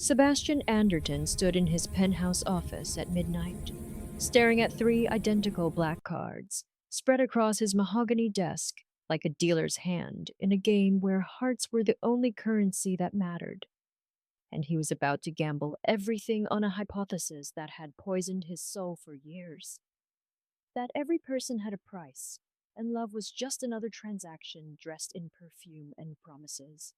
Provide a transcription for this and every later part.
Sebastian Anderton stood in his penthouse office at midnight, staring at three identical black cards spread across his mahogany desk like a dealer's hand in a game where hearts were the only currency that mattered. And he was about to gamble everything on a hypothesis that had poisoned his soul for years. That every person had a price, and love was just another transaction dressed in perfume and promises.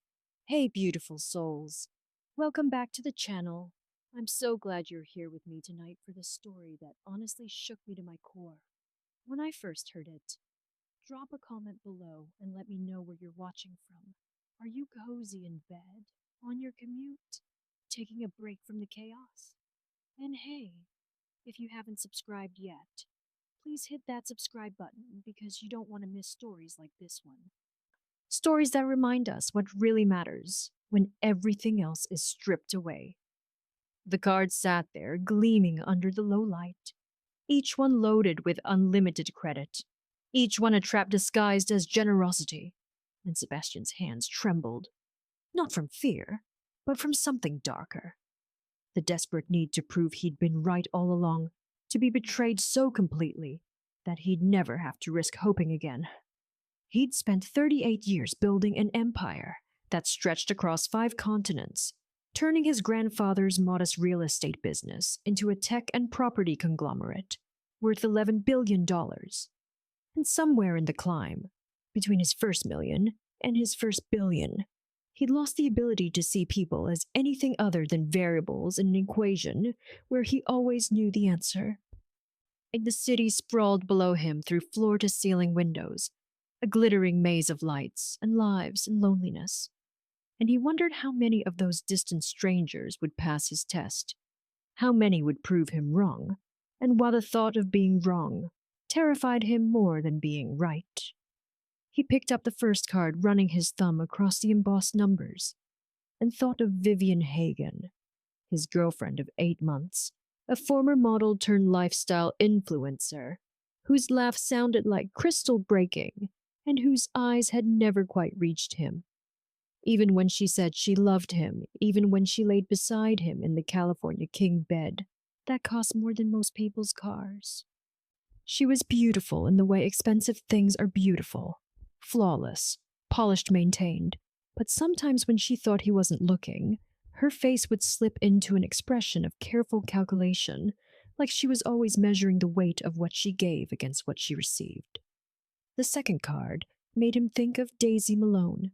Hey, beautiful souls. Welcome back to the channel. I'm so glad you're here with me tonight for this story that honestly shook me to my core. When I first heard it, drop a comment below and let me know where you're watching from. Are you cozy in bed, on your commute, taking a break from the chaos? And hey, if you haven't subscribed yet, please hit that subscribe button because you don't want to miss stories like this one. Stories that remind us what really matters when everything else is stripped away. The cards sat there, gleaming under the low light, each one loaded with unlimited credit, each one a trap disguised as generosity, and Sebastian's hands trembled, not from fear, but from something darker. The desperate need to prove he'd been right all along, to be betrayed so completely that he'd never have to risk hoping again. He'd spent 38 years building an empire that stretched across 5 continents, turning his grandfather's modest real estate business into a tech and property conglomerate worth $11 billion. And somewhere in the climb, between his first million and his first billion, he'd lost the ability to see people as anything other than variables in an equation where he always knew the answer. And the city sprawled below him through floor-to-ceiling windows, a glittering maze of lights and lives and loneliness. And he wondered how many of those distant strangers would pass his test, how many would prove him wrong, and why the thought of being wrong terrified him more than being right. He picked up the first card, running his thumb across the embossed numbers, and thought of Vivian Hagen, his girlfriend of 8 months, a former model turned lifestyle influencer, whose laugh sounded like crystal breaking and whose eyes had never quite reached him. Even when she said she loved him, even when she laid beside him in the California king bed that cost more than most people's cars. She was beautiful in the way expensive things are beautiful, flawless, polished, maintained, but sometimes when she thought he wasn't looking, her face would slip into an expression of careful calculation, like she was always measuring the weight of what she gave against what she received. The second card made him think of Daisy Malone,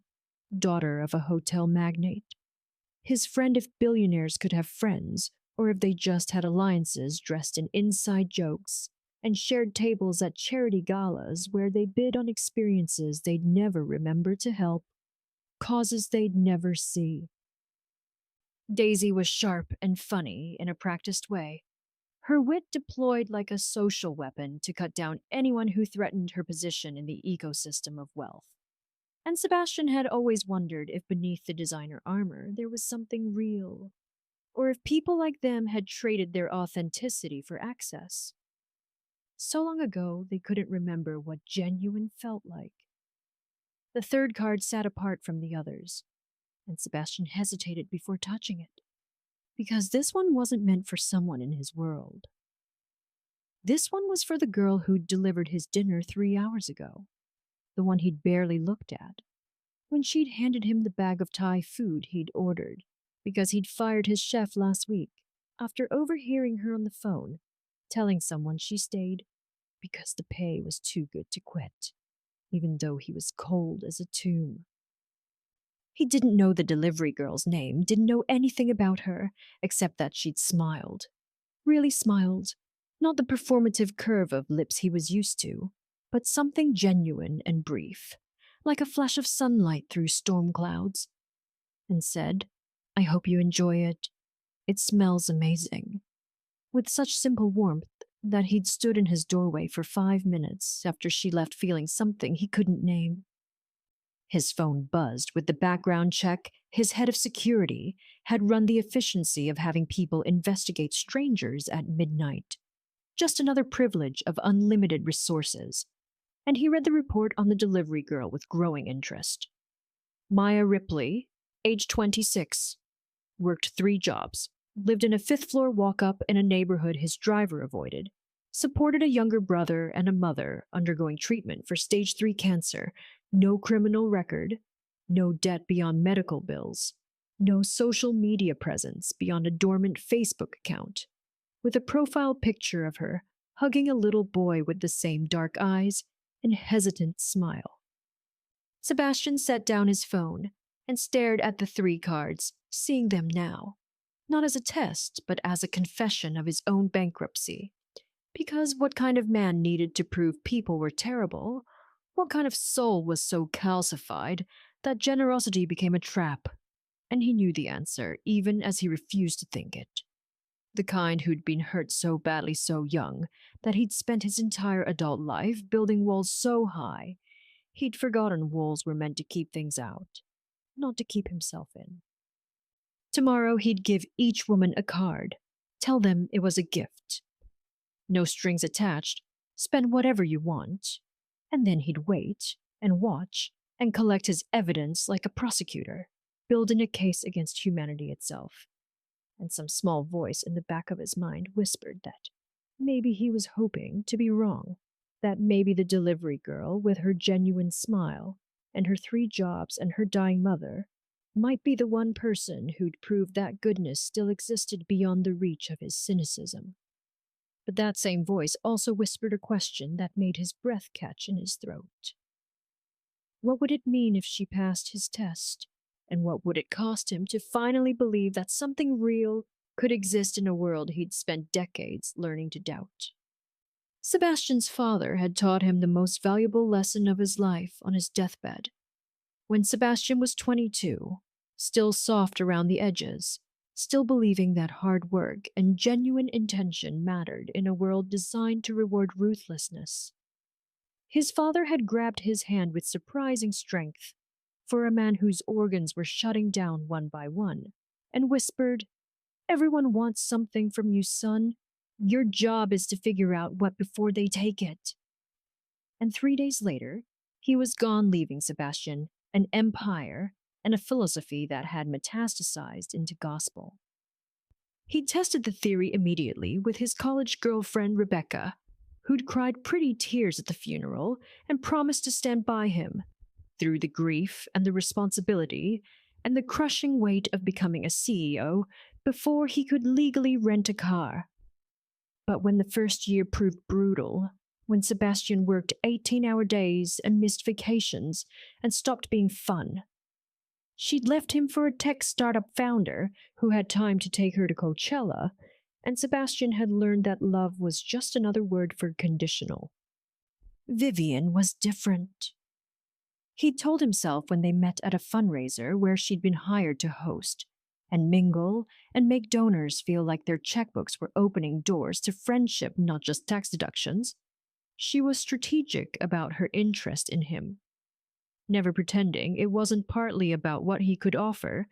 daughter of a hotel magnate. His friend if billionaires could have friends, or if they just had alliances dressed in inside jokes, and shared tables at charity galas where they bid on experiences they'd never remember to help, causes they'd never see. Daisy was sharp and funny in a practiced way, her wit deployed like a social weapon to cut down anyone who threatened her position in the ecosystem of wealth. And Sebastian had always wondered if beneath the designer armor there was something real, or if people like them had traded their authenticity for access. So long ago, they couldn't remember what genuine felt like. The third card sat apart from the others, and Sebastian hesitated before touching it, because this one wasn't meant for someone in his world. This one was for the girl who'd delivered his dinner 3 hours ago, the one he'd barely looked at, when she'd handed him the bag of Thai food he'd ordered, because he'd fired his chef last week after overhearing her on the phone telling someone she stayed because the pay was too good to quit, even though he was cold as a tomb. He didn't know the delivery girl's name, didn't know anything about her, except that she'd smiled. Really smiled. Not the performative curve of lips he was used to, but something genuine and brief, like a flash of sunlight through storm clouds, and said, "I hope you enjoy it. It smells amazing," with such simple warmth that he'd stood in his doorway for 5 minutes after she left feeling something he couldn't name. His phone buzzed with the background check. His head of security had run the efficiency of having people investigate strangers at midnight. Just another privilege of unlimited resources. And he read the report on the delivery girl with growing interest. Maya Ripley, age 26. worked 3 jobs, lived in a 5th-floor walk-up in a neighborhood his driver avoided, supported a younger brother and a mother undergoing treatment for stage 3 cancer, no criminal record, no debt beyond medical bills, no social media presence beyond a dormant Facebook account, with a profile picture of her hugging a little boy with the same dark eyes and hesitant smile. Sebastian set down his phone and stared at the 3 cards, seeing them now, not as a test, but as a confession of his own bankruptcy. Because what kind of man needed to prove people were terrible? What kind of soul was so calcified that generosity became a trap? And he knew the answer, even as he refused to think it. The kind who'd been hurt so badly so young that he'd spent his entire adult life building walls so high, he'd forgotten walls were meant to keep things out, not to keep himself in. Tomorrow he'd give each woman a card, tell them it was a gift. No strings attached, spend whatever you want, and then he'd wait and watch and collect his evidence like a prosecutor, building a case against humanity itself. And some small voice in the back of his mind whispered that maybe he was hoping to be wrong, that maybe the delivery girl with her genuine smile and her 3 jobs and her dying mother might be the one person who'd prove that goodness still existed beyond the reach of his cynicism. But that same voice also whispered a question that made his breath catch in his throat. What would it mean if she passed his test? And what would it cost him to finally believe that something real could exist in a world he'd spent decades learning to doubt? Sebastian's father had taught him the most valuable lesson of his life on his deathbed. When Sebastian was 22, still soft around the edges, still believing that hard work and genuine intention mattered in a world designed to reward ruthlessness. His father had grabbed his hand with surprising strength, for a man whose organs were shutting down one by one, and whispered, "Everyone wants something from you, son. Your job is to figure out what before they take it." And 3 days later, he was gone, leaving Sebastian an empire and a philosophy that had metastasized into gospel. He tested the theory immediately with his college girlfriend Rebecca, who'd cried pretty tears at the funeral and promised to stand by him through the grief and the responsibility and the crushing weight of becoming a CEO before he could legally rent a car. But when the first year proved brutal, when Sebastian worked 18-hour days and missed vacations and stopped being fun, she'd left him for a tech startup founder who had time to take her to Coachella, and Sebastian had learned that love was just another word for conditional. Vivian was different. He'd told himself when they met at a fundraiser where she'd been hired to host and mingle and make donors feel like their checkbooks were opening doors to friendship, not just tax deductions. She was strategic about her interest in him, never pretending it wasn't partly about what he could offer,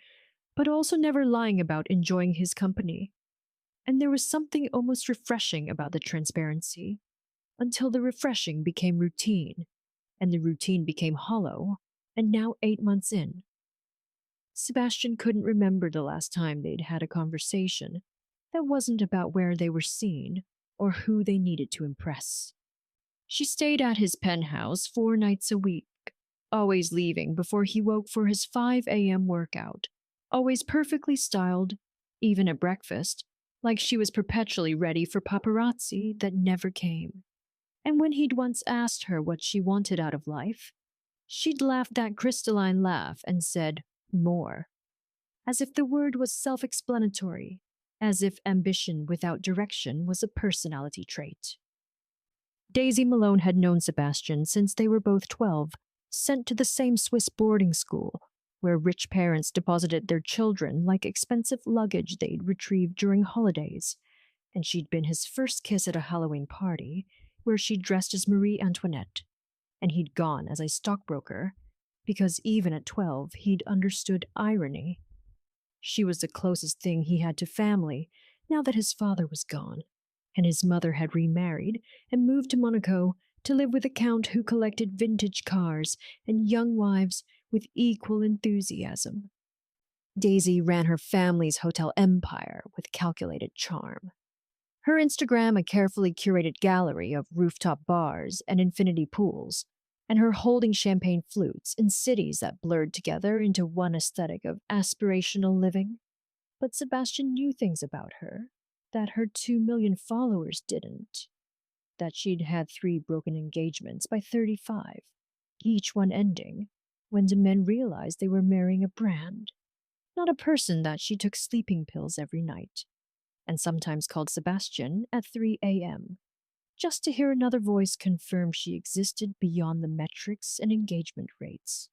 but also never lying about enjoying his company. And there was something almost refreshing about the transparency, until the refreshing became routine, and the routine became hollow, and now 8 months in, Sebastian couldn't remember the last time they'd had a conversation that wasn't about where they were seen or who they needed to impress. She stayed at his penthouse 4 nights a week, always leaving before he woke for his 5 a.m. workout, always perfectly styled, even at breakfast, like she was perpetually ready for paparazzi that never came. And when he'd once asked her what she wanted out of life, she'd laughed that crystalline laugh and said, "More." As if the word was self-explanatory, as if ambition without direction was a personality trait. Daisy Malone had known Sebastian since they were both 12, sent to the same Swiss boarding school, where rich parents deposited their children like expensive luggage they'd retrieved during holidays, and she'd been his first kiss at a Halloween party, where she'd dressed as Marie Antoinette, and he'd gone as a stockbroker, because even at 12 he'd understood irony. She was the closest thing he had to family, now that his father was gone, and his mother had remarried and moved to Monaco to live with a count who collected vintage cars and young wives with equal enthusiasm. Daisy ran her family's hotel empire with calculated charm. Her Instagram a carefully curated gallery of rooftop bars and infinity pools, and her holding champagne flutes in cities that blurred together into one aesthetic of aspirational living. But Sebastian knew things about her that her 2 million followers didn't. That she'd had 3 broken engagements by 35, each one ending when the men realized they were marrying a brand, not a person that she took sleeping pills every night, and sometimes called Sebastian at 3 a.m., just to hear another voice confirm she existed beyond the metrics and engagement rates.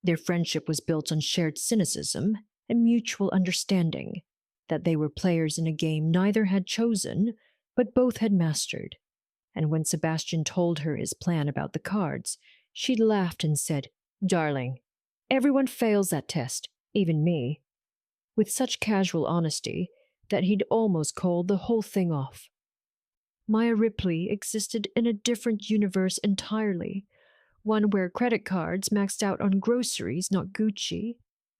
Their friendship was built on shared cynicism and mutual understanding that they were players in a game neither had chosen, but both had mastered. And when Sebastian told her his plan about the cards, she laughed and said, "Darling, everyone fails that test, even me," with such casual honesty that he'd almost called the whole thing off. Maya Ripley existed in a different universe entirely, one where credit cards maxed out on groceries, not Gucci,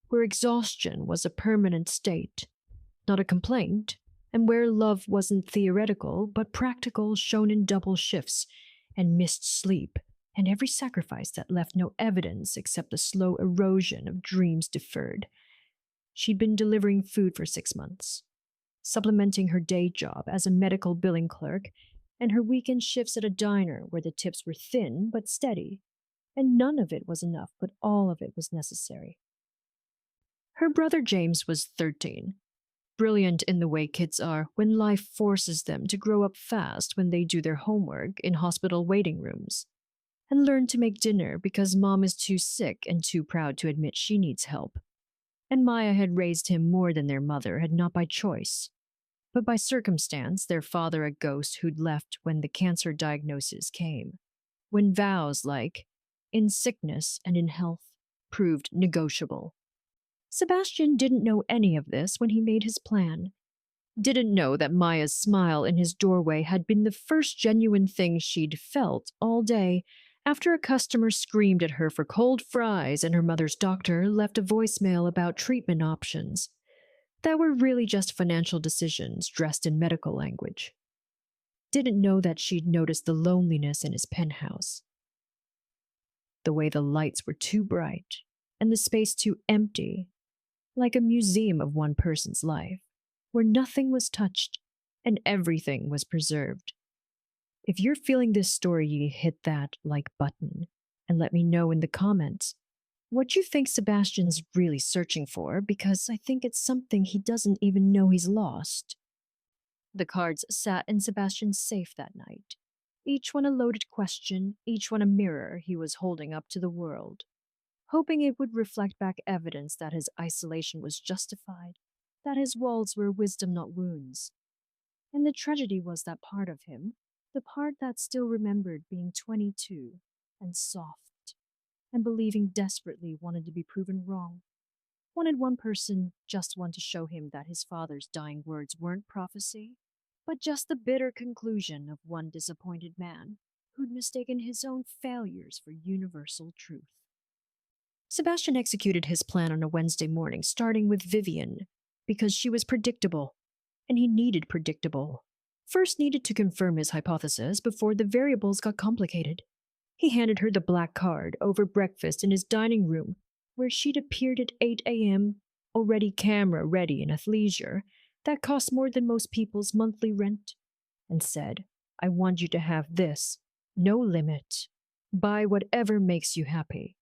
where exhaustion was a permanent state, not a complaint, and where love wasn't theoretical but practical, shown in double shifts and missed sleep, and every sacrifice that left no evidence except the slow erosion of dreams deferred. She'd been delivering food for 6 months, supplementing her day job as a medical billing clerk and her weekend shifts at a diner where the tips were thin but steady, and none of it was enough, but all of it was necessary. Her brother James was 13, brilliant in the way kids are when life forces them to grow up fast when they do their homework in hospital waiting rooms, and learn to make dinner because mom is too sick and too proud to admit she needs help. And Maya had raised him more than their mother had, not by choice, but by circumstance, their father a ghost who'd left when the cancer diagnosis came, when vows like, in sickness and in health, proved negotiable. Sebastian didn't know any of this when he made his plan. Didn't know that Maya's smile in his doorway had been the first genuine thing she'd felt all day after a customer screamed at her for cold fries and her mother's doctor left a voicemail about treatment options that were really just financial decisions dressed in medical language. Didn't know that she'd noticed the loneliness in his penthouse. The way the lights were too bright and the space too empty, like a museum of one person's life, where nothing was touched and everything was preserved. If you're feeling this story, hit that like button and let me know in the comments what you think Sebastian's really searching for, because I think it's something he doesn't even know he's lost. The cards sat in Sebastian's safe that night, each one a loaded question, each one a mirror he was holding up to the world, hoping it would reflect back evidence that his isolation was justified, that his walls were wisdom, not wounds. And the tragedy was that part of him, the part that still remembered being 22 and soft, and believing desperately wanted to be proven wrong. Wanted one person, just one to show him that his father's dying words weren't prophecy, but just the bitter conclusion of one disappointed man who'd mistaken his own failures for universal truth. Sebastian executed his plan on a Wednesday morning, starting with Vivian, because she was predictable, and he needed predictable. First needed to confirm his hypothesis before the variables got complicated. He handed her the black card over breakfast in his dining room, where she'd appeared at 8 a.m., already camera ready in athleisure, that cost more than most people's monthly rent, and said, "I want you to have this, no limit. Buy whatever makes you happy."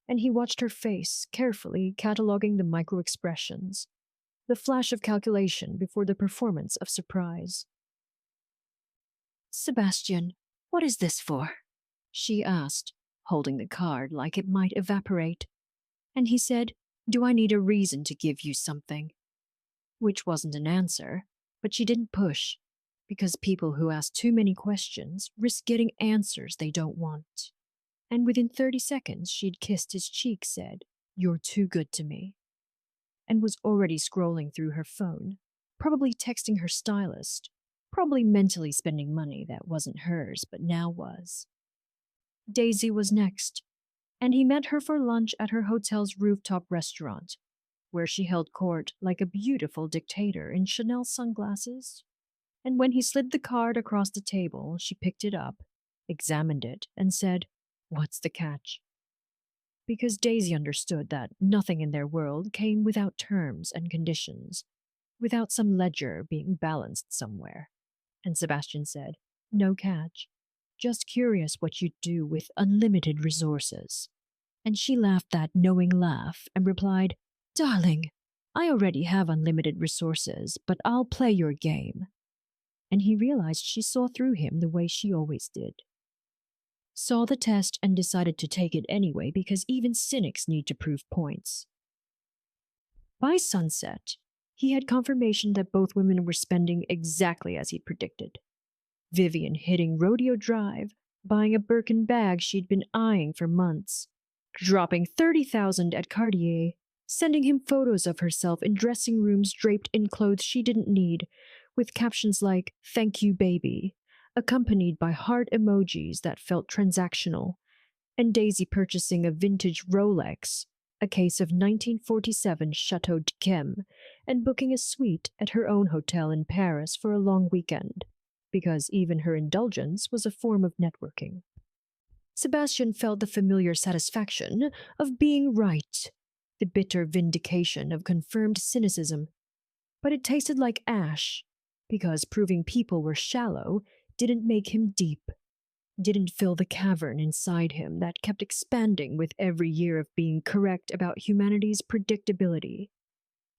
And he watched her face, carefully cataloging the micro-expressions, the flash of calculation before the performance of surprise. "Sebastian, what is this for?" she asked, holding the card like it might evaporate. And he said, "Do I need a reason to give you something?" Which wasn't an answer, but she didn't push, because people who ask too many questions risk getting answers they don't want. And within 30 seconds she'd kissed his cheek, said, "You're too good to me," and was already scrolling through her phone, probably texting her stylist, probably mentally spending money that wasn't hers but now was. Daisy was next, and he met her for lunch at her hotel's rooftop restaurant, where she held court like a beautiful dictator in Chanel sunglasses. And when he slid the card across the table, she picked it up, examined it, and said, "What's the catch?" Because Daisy understood that nothing in their world came without terms and conditions, without some ledger being balanced somewhere. And Sebastian said, "No catch. Just curious what you'd do with unlimited resources." And she laughed that knowing laugh and replied, "Darling, I already have unlimited resources, but I'll play your game." And he realized she saw through him the way she always did. Saw the test and decided to take it anyway because even cynics need to prove points. By sunset, he had confirmation that both women were spending exactly as he'd predicted. Vivian hitting Rodeo Drive, buying a Birkin bag she'd been eyeing for months, dropping 30,000 at Cartier, sending him photos of herself in dressing rooms draped in clothes she didn't need, with captions like, "Thank you, baby," accompanied by heart emojis that felt transactional, and Daisy purchasing a vintage Rolex, a case of 1947 Chateau d'Yquem, and booking a suite at her own hotel in Paris for a long weekend, because even her indulgence was a form of networking. Sebastian felt the familiar satisfaction of being right, the bitter vindication of confirmed cynicism, but it tasted like ash, because proving people were shallow didn't make him deep, didn't fill the cavern inside him that kept expanding with every year of being correct about humanity's predictability.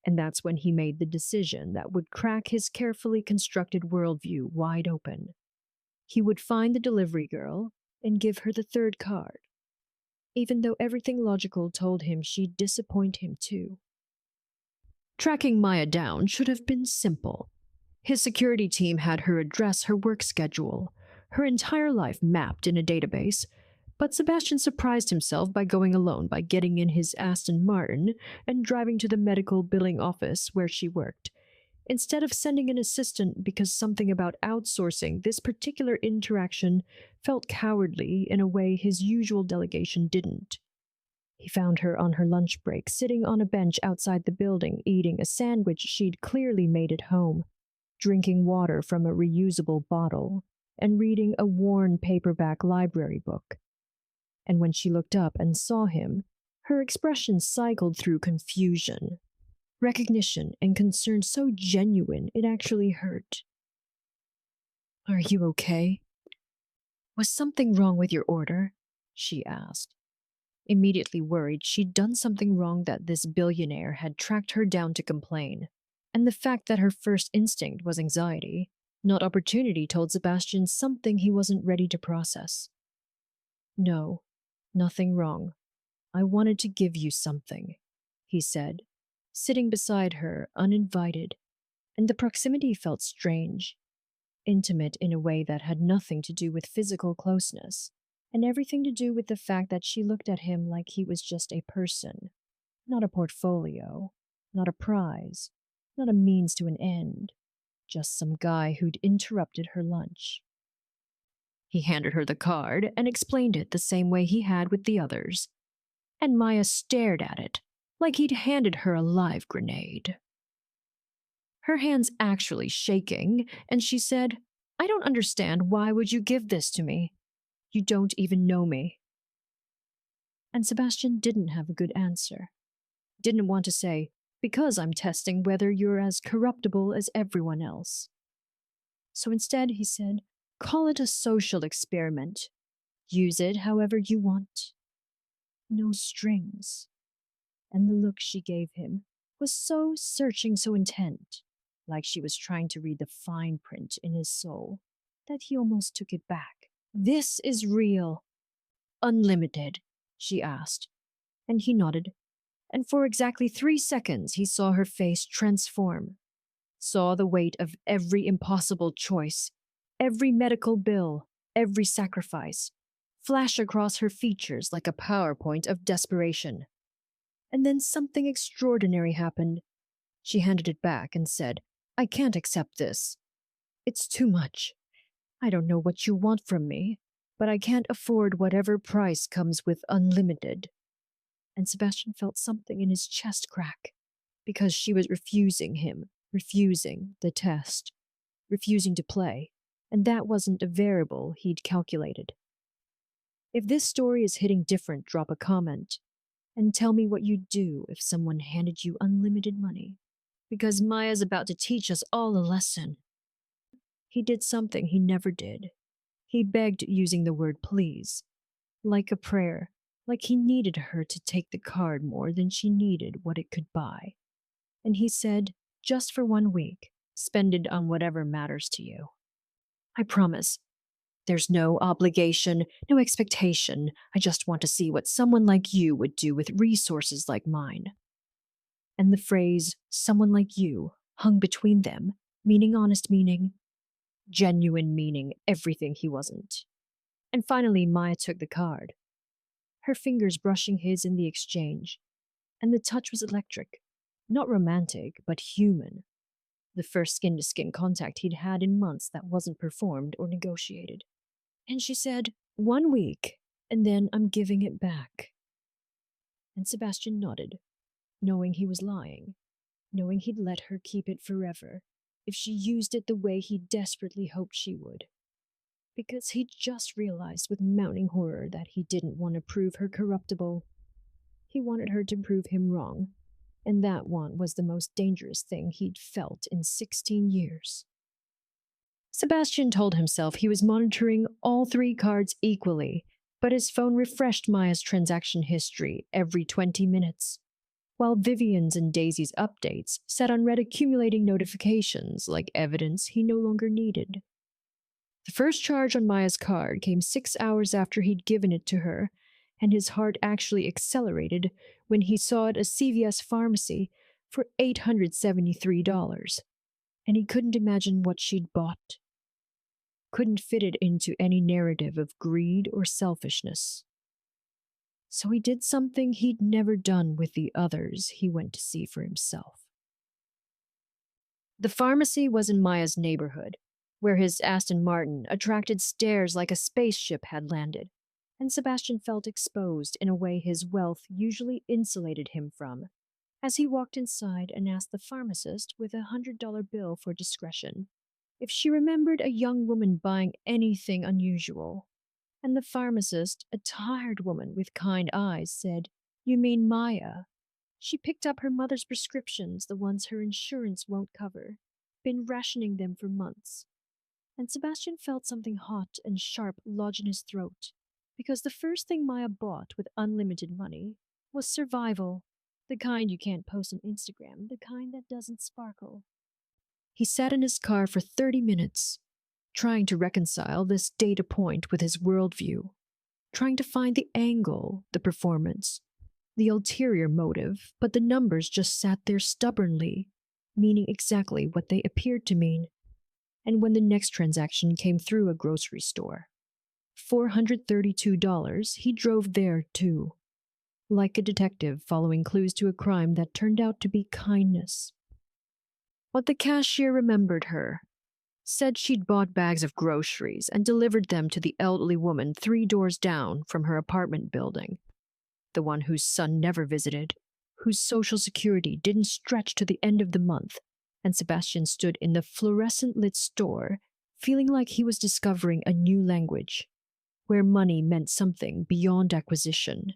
And that's when he made the decision that would crack his carefully constructed worldview wide open. He would find the delivery girl and give her the third card, even though everything logical told him she'd disappoint him too. Tracking Maya down should have been simple. His security team had her address, her work schedule, her entire life mapped in a database, but Sebastian surprised himself by going alone, by getting in his Aston Martin and driving to the medical billing office where she worked. Instead of sending an assistant because something about outsourcing this particular interaction felt cowardly in a way his usual delegation didn't. He found her on her lunch break, sitting on a bench outside the building, eating a sandwich she'd clearly made at home, drinking water from a reusable bottle, and reading a worn paperback library book. And when she looked up and saw him, her expression cycled through confusion, recognition, and concern so genuine it actually hurt. "Are you okay? Was something wrong with your order?" she asked, immediately worried she'd done something wrong, that this billionaire had tracked her down to complain. And the fact that her first instinct was anxiety, not opportunity, told Sebastian something he wasn't ready to process. "No, nothing wrong. I wanted to give you something," he said, sitting beside her, uninvited, and the proximity felt strange, intimate in a way that had nothing to do with physical closeness, and everything to do with the fact that she looked at him like he was just a person, not a portfolio, not a prize, not a means to an end, just some guy who'd interrupted her lunch. He handed her the card and explained it the same way he had with the others, and Maya stared at it like he'd handed her a live grenade. Her hands actually shaking, and she said, "I don't understand. Why would you give this to me? You don't even know me." And Sebastian didn't have a good answer. Didn't want to say, "Because I'm testing whether you're as corruptible as everyone else." So instead he said, "Call it a social experiment. Use it however you want. No strings." And the look she gave him was so searching, so intent, like she was trying to read the fine print in his soul, that he almost took it back. "This is real. Unlimited?" she asked, and he nodded. And for exactly 3 seconds he saw her face transform, saw the weight of every impossible choice, every medical bill, every sacrifice, flash across her features like a PowerPoint of desperation. And then something extraordinary happened. She handed it back and said, "I can't accept this. It's too much. I don't know what you want from me, but I can't afford whatever price comes with unlimited." And Sebastian felt something in his chest crack. because she was refusing him, refusing the test, refusing to play, and that wasn't a variable he'd calculated. If this story is hitting different, drop a comment and tell me what you'd do if someone handed you unlimited money. Because Maya's about to teach us all a lesson. He did something he never did. He begged using the word please, like a prayer, like he needed her to take the card more than she needed what it could buy. And he said, just for 1 week, spend it on whatever matters to you. I promise. There's no obligation, no expectation. I just want to see what someone like you would do with resources like mine. And the phrase, someone like you, hung between them, meaning honest meaning, genuine meaning everything he wasn't. And finally, Maya took the card, her fingers brushing his in the exchange, and the touch was electric, not romantic, but human. The first skin-to-skin contact he'd had in months that wasn't performed or negotiated. And she said, 1 week, and then I'm giving it back. And Sebastian nodded, knowing he was lying, knowing he'd let her keep it forever if she used it the way he desperately hoped she would. Because he'd just realized with mounting horror that he didn't want to prove her corruptible. He wanted her to prove him wrong, and that one was the most dangerous thing he'd felt in 16 years. Sebastian told himself he was monitoring all 3 cards equally, but his phone refreshed Maya's transaction history every 20 minutes, while Vivian's and Daisy's updates sat on red accumulating notifications like evidence he no longer needed. The first charge on Maya's card came 6 hours after he'd given it to her, and his heart actually accelerated when he saw it at a CVS pharmacy for $873, and he couldn't imagine what she'd bought. Couldn't fit it into any narrative of greed or selfishness. So he did something he'd never done with the others he went to see for himself. The pharmacy was in Maya's neighborhood, where his Aston Martin attracted stares like a spaceship had landed, and Sebastian felt exposed in a way his wealth usually insulated him from, as he walked inside and asked the pharmacist with a $100 bill for discretion if she remembered a young woman buying anything unusual. And the pharmacist, a tired woman with kind eyes, said, "You mean Maya. She picked up her mother's prescriptions, the ones her insurance won't cover, been rationing them for months." And Sebastian felt something hot and sharp lodge in his throat, because the first thing Maya bought with unlimited money was survival, the kind you can't post on Instagram, the kind that doesn't sparkle. He sat in his car for 30 minutes, trying to reconcile this data point with his worldview, trying to find the angle, the performance, the ulterior motive, but the numbers just sat there stubbornly, meaning exactly what they appeared to mean. And when the next transaction came through a grocery store, $432, he drove there too, like a detective following clues to a crime that turned out to be kindness. But the cashier remembered her, said she'd bought bags of groceries and delivered them to the elderly woman 3 doors down from her apartment building, the one whose son never visited, whose social security didn't stretch to the end of the month, and Sebastian stood in the fluorescent-lit store, feeling like he was discovering a new language, where money meant something beyond acquisition,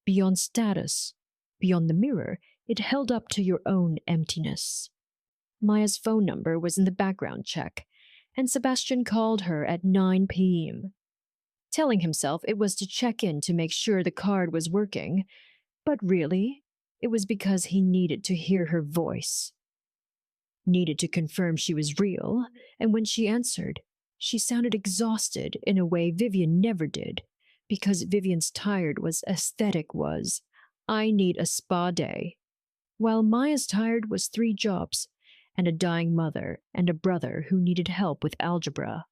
beyond status, beyond the mirror it held up to your own emptiness. Maya's phone number was in the background check, and Sebastian called her at 9 p.m., telling himself it was to check in to make sure the card was working, but really, it was because he needed to hear her voice. Needed to confirm she was real, and when she answered, she sounded exhausted in a way Vivian never did, because Vivian's tired was aesthetic was, "I need a spa day," while Maya's tired was 3 jobs, and a dying mother, and a brother who needed help with algebra.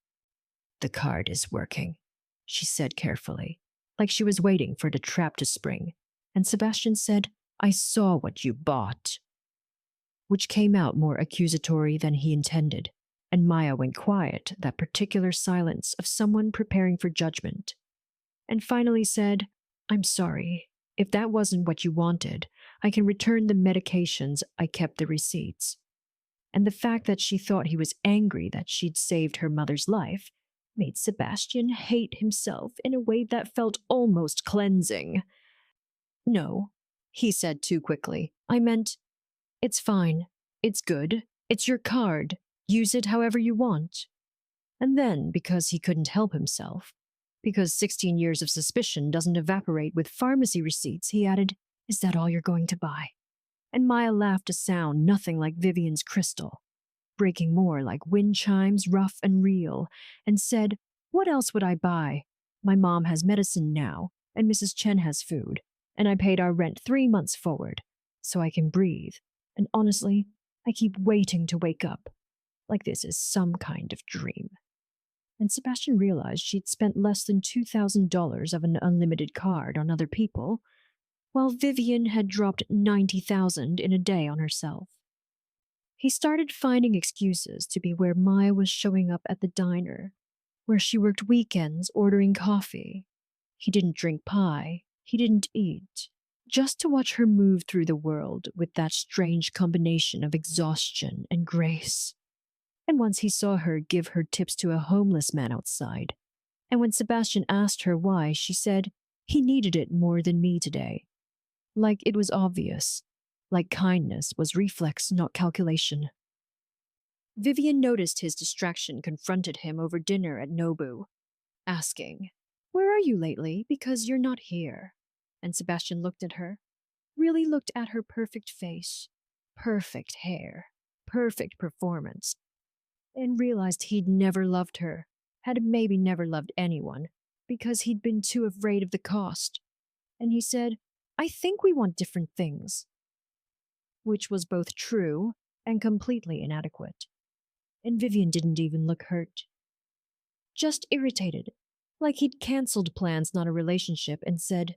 "The card is working," she said carefully, like she was waiting for the trap to spring, and Sebastian said, "I saw what you bought," which came out more accusatory than he intended, and Maya went quiet, that particular silence of someone preparing for judgment, and finally said, "I'm sorry. If that wasn't what you wanted, I can return the medications, I kept the receipts. And the fact that she thought he was angry that she'd saved her mother's life made Sebastian hate himself in a way that felt almost cleansing. No, he said too quickly. I meant, it's fine. It's good. It's your card. Use it however you want. And then, because he couldn't help himself, because 16 years of suspicion doesn't evaporate with pharmacy receipts, he added, Is that all you're going to buy? And Maya laughed a sound nothing like Vivian's crystal, breaking more like wind chimes, rough and real, and said, What else would I buy? My mom has medicine now, and Mrs. Chen has food, and I paid our rent 3 months forward, so I can breathe. And honestly, I keep waiting to wake up, like this is some kind of dream. And Sebastian realized she'd spent less than $2,000 of an unlimited card on other people, while Vivian had dropped $90,000 in a day on herself. He started finding excuses to be where Maya was showing up at the diner, where she worked weekends ordering coffee. He didn't drink pie, he didn't eat, just to watch her move through the world with that strange combination of exhaustion and grace. And once he saw her give her tips to a homeless man outside, and when Sebastian asked her why, she said, He needed it more than me today. Like it was obvious, like kindness was reflex, not calculation. Vivian noticed his distraction confronted him over dinner at Nobu, asking, Where are you lately? Because you're not here. And Sebastian looked at her, really looked at her perfect face, perfect hair, perfect performance, and realized he'd never loved her, had maybe never loved anyone, because he'd been too afraid of the cost. And he said, I think we want different things. Which was both true and completely inadequate. And Vivian didn't even look hurt. Just irritated, like he'd cancelled plans, not a relationship, and said,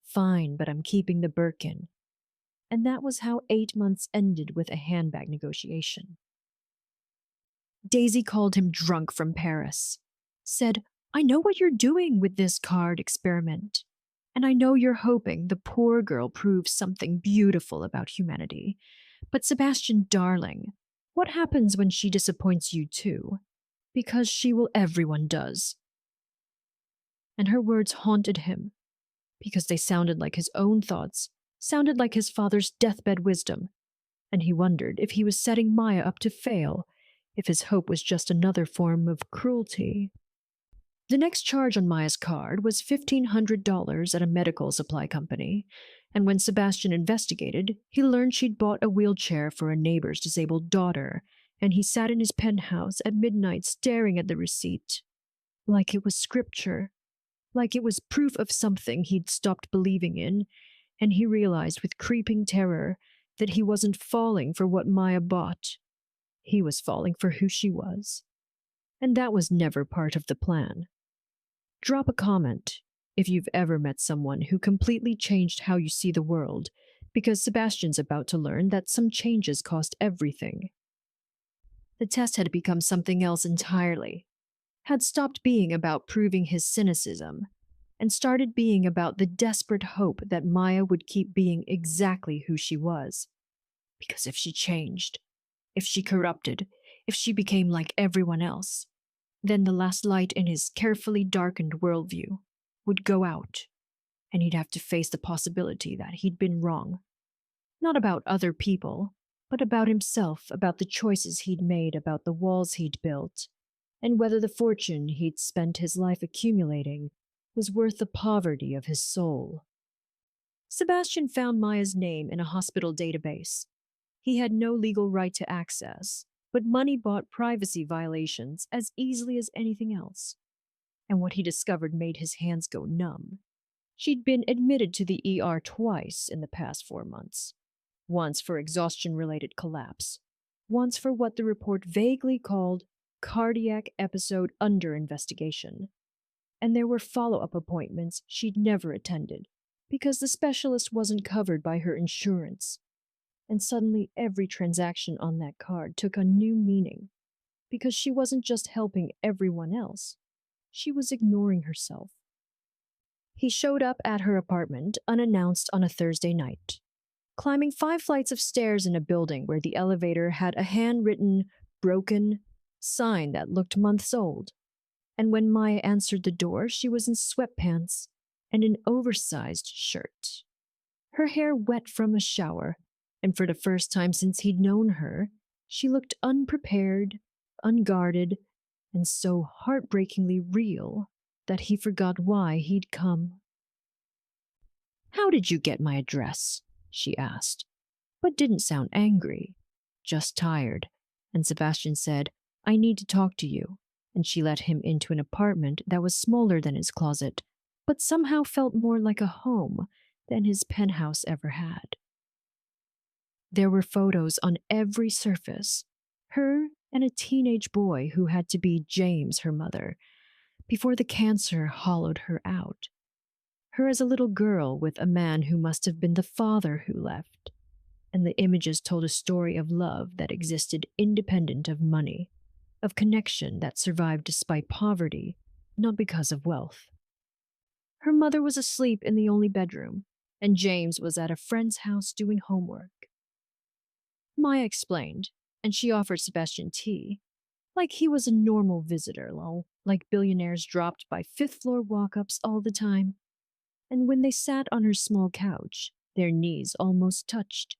Fine, but I'm keeping the Birkin. And that was how 8 months ended with a handbag negotiation. Daisy called him drunk from Paris, said, I know what you're doing with this card experiment, and I know you're hoping the poor girl proves something beautiful about humanity. But Sebastian, darling, what happens when she disappoints you too? Because she will, everyone does. And her words haunted him, because they sounded like his own thoughts, sounded like his father's deathbed wisdom, and he wondered if he was setting Maya up to fail, if his hope was just another form of cruelty. The next charge on Maya's card was $1,500 at a medical supply company, and when Sebastian investigated, he learned she'd bought a wheelchair for a neighbor's disabled daughter, and he sat in his penthouse at midnight staring at the receipt, like it was scripture, like it was proof of something he'd stopped believing in, and he realized with creeping terror that he wasn't falling for what Maya bought. He was falling for who she was. And that was never part of the plan. Drop a comment if you've ever met someone who completely changed how you see the world, because Sebastian's about to learn that some changes cost everything. The test had become something else entirely, had stopped being about proving his cynicism, and started being about the desperate hope that Maya would keep being exactly who she was. Because if she changed, if she corrupted, if she became like everyone else, then the last light in his carefully darkened worldview would go out, and he'd have to face the possibility that he'd been wrong. Not about other people, but about himself, about the choices he'd made, about the walls he'd built, and whether the fortune he'd spent his life accumulating was worth the poverty of his soul. Sebastian found Maya's name in a hospital database. He had no legal right to access, but money bought privacy violations as easily as anything else. And what he discovered made his hands go numb. She'd been admitted to the ER twice in the past 4 months. Once for exhaustion-related collapse. Once for what the report vaguely called cardiac episode under investigation. And there were follow-up appointments she'd never attended, because the specialist wasn't covered by her insurance. And suddenly every transaction on that card took on new meaning, because she wasn't just helping everyone else, she was ignoring herself. He showed up at her apartment unannounced on a Thursday night, climbing 5 flights of stairs in a building where the elevator had a handwritten, broken sign that looked months old. And when Maya answered the door, she was in sweatpants and an oversized shirt. Her hair wet from a shower, and for the first time since he'd known her, she looked unprepared, unguarded, and so heartbreakingly real that he forgot why he'd come. "How did you get my address?" she asked, but didn't sound angry, just tired, and Sebastian said, "I need to talk to you," and she let him into an apartment that was smaller than his closet, but somehow felt more like a home than his penthouse ever had. There were photos on every surface, her and a teenage boy who had to be James, her mother, before the cancer hollowed her out. Her as a little girl with a man who must have been the father who left, and the images told a story of love that existed independent of money, of connection that survived despite poverty, not because of wealth. Her mother was asleep in the only bedroom, and James was at a friend's house doing homework. Maya explained, and she offered Sebastian tea, like he was a normal visitor, like billionaires dropped by fifth-floor walk-ups all the time. And when they sat on her small couch, their knees almost touched,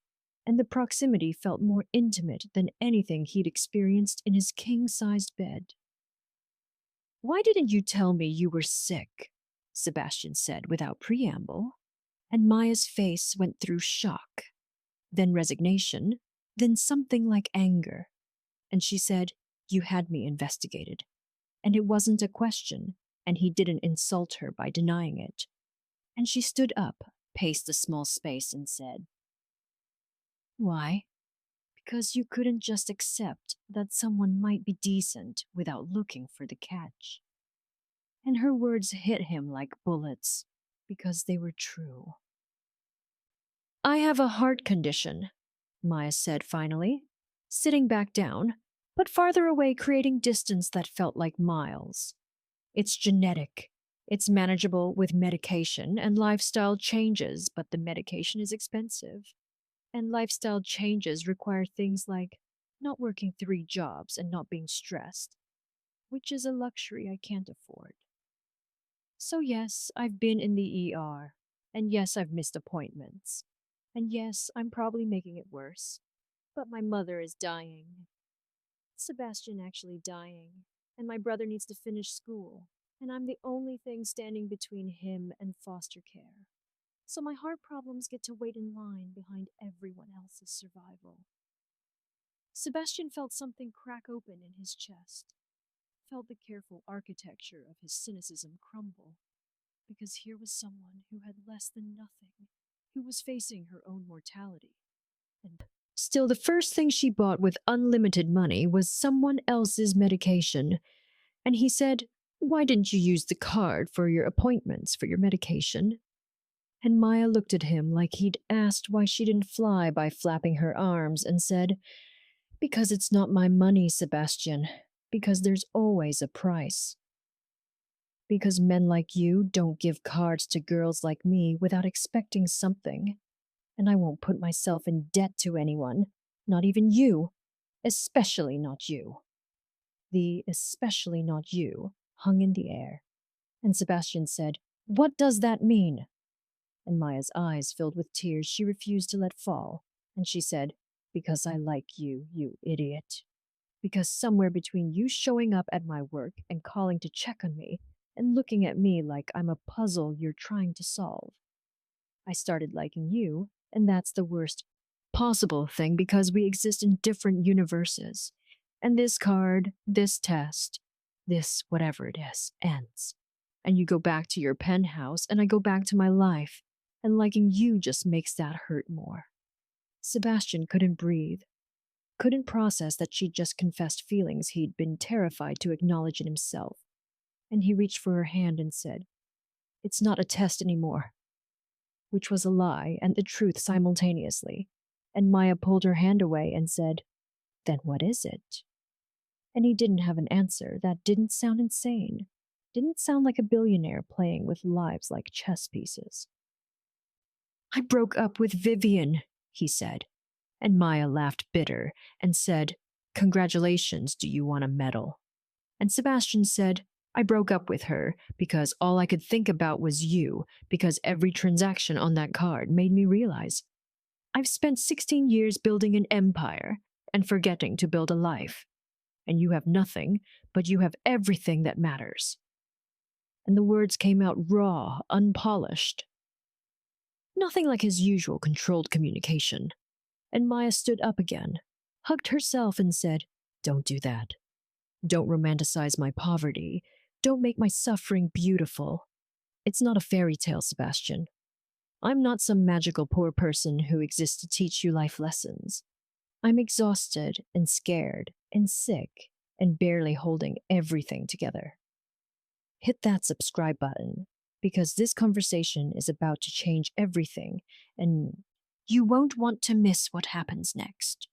and the proximity felt more intimate than anything he'd experienced in his king-sized bed. "Why didn't you tell me you were sick?" Sebastian said without preamble, and Maya's face went through shock, then resignation, then something like anger. And she said, "You had me investigated." And it wasn't a question, and he didn't insult her by denying it. And she stood up, paced a small space, and said, "Why? Because you couldn't just accept that someone might be decent without looking for the catch." And her words hit him like bullets, because they were true. "I have a heart condition," Maya said finally, sitting back down, but farther away, creating distance that felt like miles. "It's genetic. It's manageable with medication and lifestyle changes, but the medication is expensive. And lifestyle changes require things like not working 3 jobs and not being stressed, which is a luxury I can't afford. So yes, I've been in the ER, and yes, I've missed appointments, and yes, I'm probably making it worse, but my mother is dying. Sebastian actually dying, and my brother needs to finish school, and I'm the only thing standing between him and foster care. So my heart problems get to wait in line behind everyone else's survival." Sebastian felt something crack open in his chest, felt the careful architecture of his cynicism crumble, because here was someone who had less than nothing, who was facing her own mortality. And still, the first thing she bought with unlimited money was someone else's medication. And he said, "Why didn't you use the card for your appointments for your medication?" And Maya looked at him like he'd asked why she didn't fly by flapping her arms and said, "Because it's not my money, Sebastian. Because there's always a price. Because men like you don't give cards to girls like me without expecting something. And I won't put myself in debt to anyone, not even you, especially not you." The "especially not you" hung in the air, and Sebastian said, "What does that mean?" And Maya's eyes filled with tears she refused to let fall, and she said, "Because I like you, you idiot. Because somewhere between you showing up at my work and calling to check on me and looking at me like I'm a puzzle you're trying to solve, I started liking you, and that's the worst possible thing because we exist in different universes. And this card, this test, this whatever it is, ends. And you go back to your penthouse, and I go back to my life, and liking you just makes that hurt more." Sebastian couldn't breathe, couldn't process that she'd just confessed feelings he'd been terrified to acknowledge in himself. And he reached for her hand and said, "It's not a test anymore," which was a lie and the truth simultaneously. And Maya pulled her hand away and said, "Then what is it?" And he didn't have an answer that didn't sound insane, didn't sound like a billionaire playing with lives like chess pieces. "I broke up with Vivian," he said, and Maya laughed bitter and said, "Congratulations, do you want a medal?" And Sebastian said, "I broke up with her because all I could think about was you, because every transaction on that card made me realize I've spent 16 years building an empire and forgetting to build a life. And you have nothing, but you have everything that matters." And the words came out raw, unpolished. Nothing like his usual controlled communication. And Maya stood up again, hugged herself, and said, "Don't do that. Don't romanticize my poverty. Don't make my suffering beautiful. It's not a fairy tale, Sebastian. I'm not some magical poor person who exists to teach you life lessons. I'm exhausted and scared and sick and barely holding everything together." Hit that subscribe button because this conversation is about to change everything and you won't want to miss what happens next.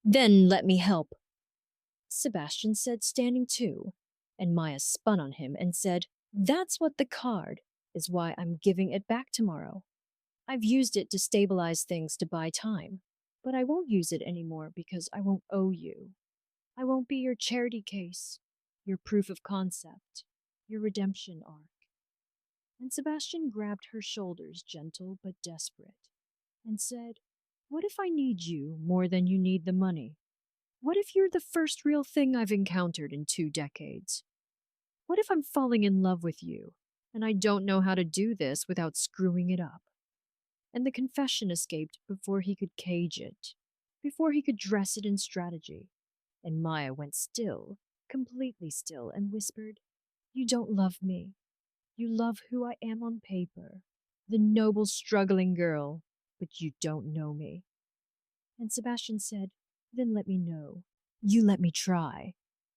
"Then let me help," Sebastian said, standing too, and Maya spun on him and said, "That's what the card is why I'm giving it back tomorrow. I've used it to stabilize things to buy time, but I won't use it anymore because I won't owe you. I won't be your charity case, your proof of concept, your redemption arc." And Sebastian grabbed her shoulders, gentle but desperate, and said, "What if I need you more than you need the money? What if you're the first real thing I've encountered in 2 decades? What if I'm falling in love with you, and I don't know how to do this without screwing it up?" And the confession escaped before he could cage it, before he could dress it in strategy. And Maya went still, completely still, and whispered, "You don't love me. You love who I am on paper, the noble, struggling girl, but you don't know me." And Sebastian said, "Then let me know. You let me try."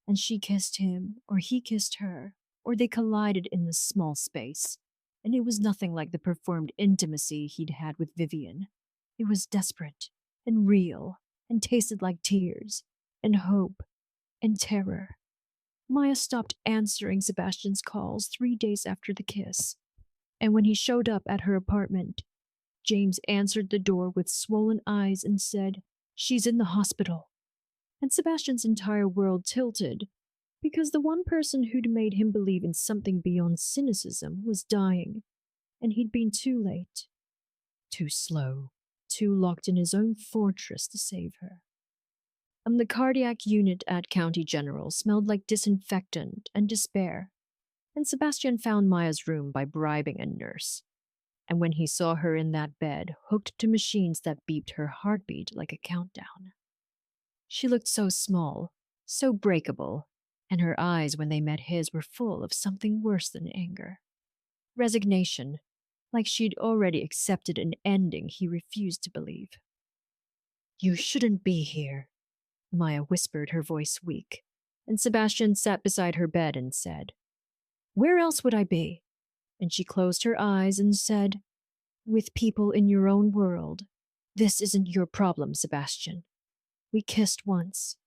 And she kissed him, or he kissed her, or they collided in this small space. And it was nothing like the performed intimacy he'd had with Vivian. It was desperate and real and tasted like tears and hope and terror. Maya stopped answering Sebastian's calls 3 days after the kiss. And when he showed up at her apartment, James answered the door with swollen eyes and said, "She's in the hospital." And Sebastian's entire world tilted, because the one person who'd made him believe in something beyond cynicism was dying, and he'd been too late, too slow, too locked in his own fortress to save her. The cardiac unit at County General smelled like disinfectant and despair, and Sebastian found Maya's room by bribing a nurse. And when he saw her in that bed, hooked to machines that beeped her heartbeat like a countdown, she looked so small, so breakable, and her eyes, when they met his, were full of something worse than anger. Resignation, like she'd already accepted an ending he refused to believe. "You shouldn't be here," Maya whispered, her voice weak, and Sebastian sat beside her bed and said, "Where else would I be?" And she closed her eyes and said, "With people in your own world. This isn't your problem, Sebastian. We kissed once.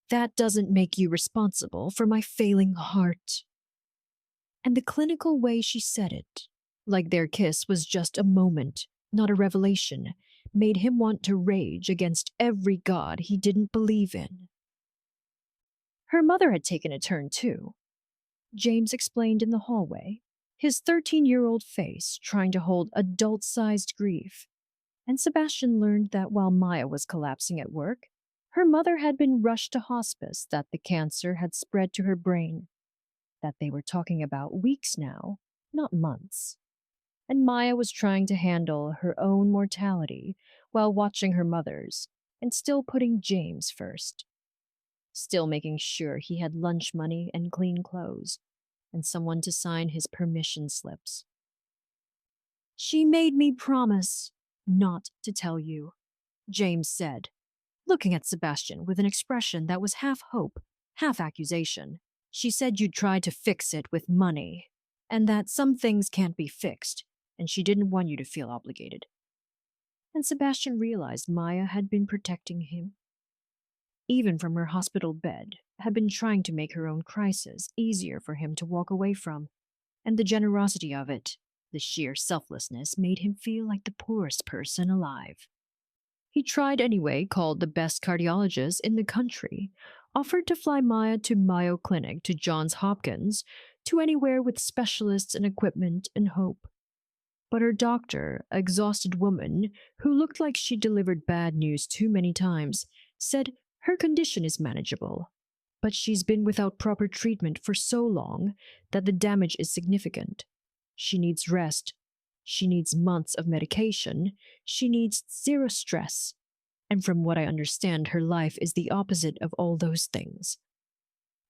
That doesn't make you responsible for my failing heart." And the clinical way she said it, like their kiss was just a moment, not a revelation, made him want to rage against every god he didn't believe in. Her mother had taken a turn too. James explained in the hallway, his 13-year-old face trying to hold adult-sized grief. And Sebastian learned that while Maya was collapsing at work, her mother had been rushed to hospice, that the cancer had spread to her brain, that they were talking about weeks now, not months. And Maya was trying to handle her own mortality while watching her mother's, and still putting James first. Still making sure he had lunch money and clean clothes, and someone to sign his permission slips. "She made me promise not to tell you," James said, looking at Sebastian with an expression that was half hope, half accusation. "She said you'd try to fix it with money, and that some things can't be fixed, and she didn't want you to feel obligated." And Sebastian realized Maya had been protecting him. Even from her hospital bed, had been trying to make her own crisis easier for him to walk away from, and the generosity of it, the sheer selflessness, made him feel like the poorest person alive. He tried anyway, called the best cardiologist in the country, offered to fly Maya to Mayo Clinic, to Johns Hopkins, to anywhere with specialists and equipment and hope. But her doctor, a exhausted woman who looked like she delivered bad news too many times, said her condition is manageable. But she's been without proper treatment for so long that the damage is significant. She needs rest. She needs months of medication. She needs zero stress. And from what I understand, her life is the opposite of all those things.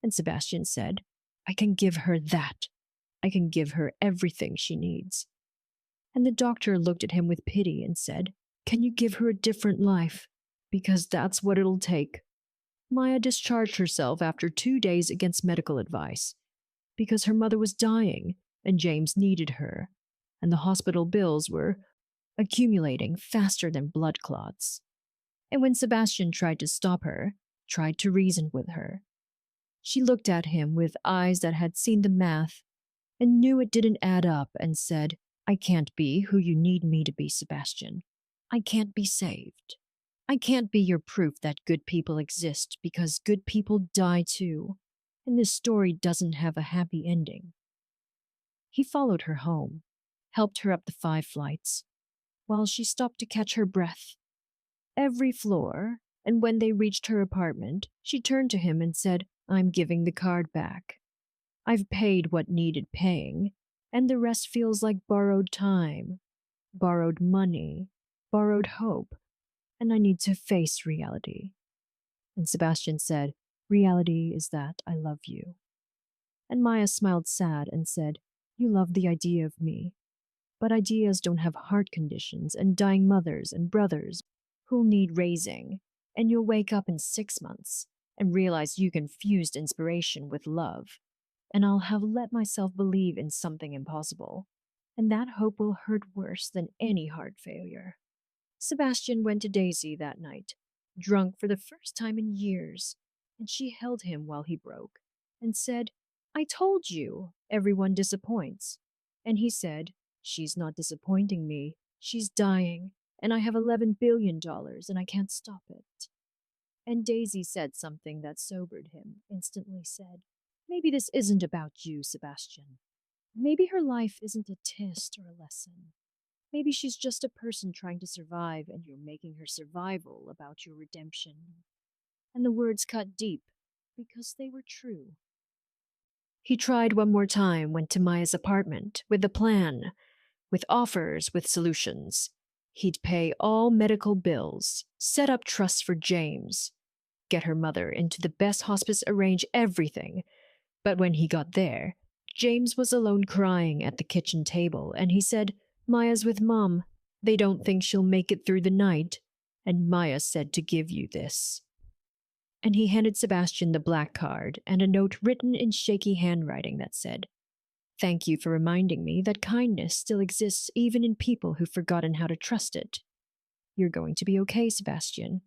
And Sebastian said, I can give her that. I can give her everything she needs. And the doctor looked at him with pity and said, can you give her a different life? Because that's what it'll take. Maya discharged herself after 2 days against medical advice, because her mother was dying and James needed her, and the hospital bills were accumulating faster than blood clots. And when Sebastian tried to stop her, tried to reason with her, she looked at him with eyes that had seen the math and knew it didn't add up and said, I can't be who you need me to be, Sebastian. I can't be saved. I can't be your proof that good people exist because good people die too, and this story doesn't have a happy ending. He followed her home, helped her up the 5 flights, while she stopped to catch her breath. Every floor, and when they reached her apartment, she turned to him and said, I'm giving the card back. I've paid what needed paying, and the rest feels like borrowed time, borrowed money, borrowed hope, and I need to face reality. And Sebastian said, reality is that I love you. And Maya smiled sad and said, you love the idea of me, but ideas don't have heart conditions and dying mothers and brothers who'll need raising, and you'll wake up in 6 months and realize you confused inspiration with love, and I'll have let myself believe in something impossible, and that hope will hurt worse than any heart failure. Sebastian went to Daisy that night, drunk for the first time in years, and she held him while he broke, and said, I told you, everyone disappoints. And he said, she's not disappointing me, she's dying, and I have $11 billion and I can't stop it. And Daisy said something that sobered him, instantly said, maybe this isn't about you, Sebastian. Maybe her life isn't a test or a lesson. Maybe she's just a person trying to survive and you're making her survival about your redemption. And the words cut deep because they were true. He tried one more time, went to Maya's apartment with a plan, with offers, with solutions. He'd pay all medical bills, set up trusts for James, get her mother into the best hospice, arrange everything. But when he got there, James was alone crying at the kitchen table, and he said, Maya's with Mom. They don't think she'll make it through the night, and Maya said to give you this. And he handed Sebastian the black card and a note written in shaky handwriting that said, thank you for reminding me that kindness still exists even in people who've forgotten how to trust it. You're going to be okay, Sebastian.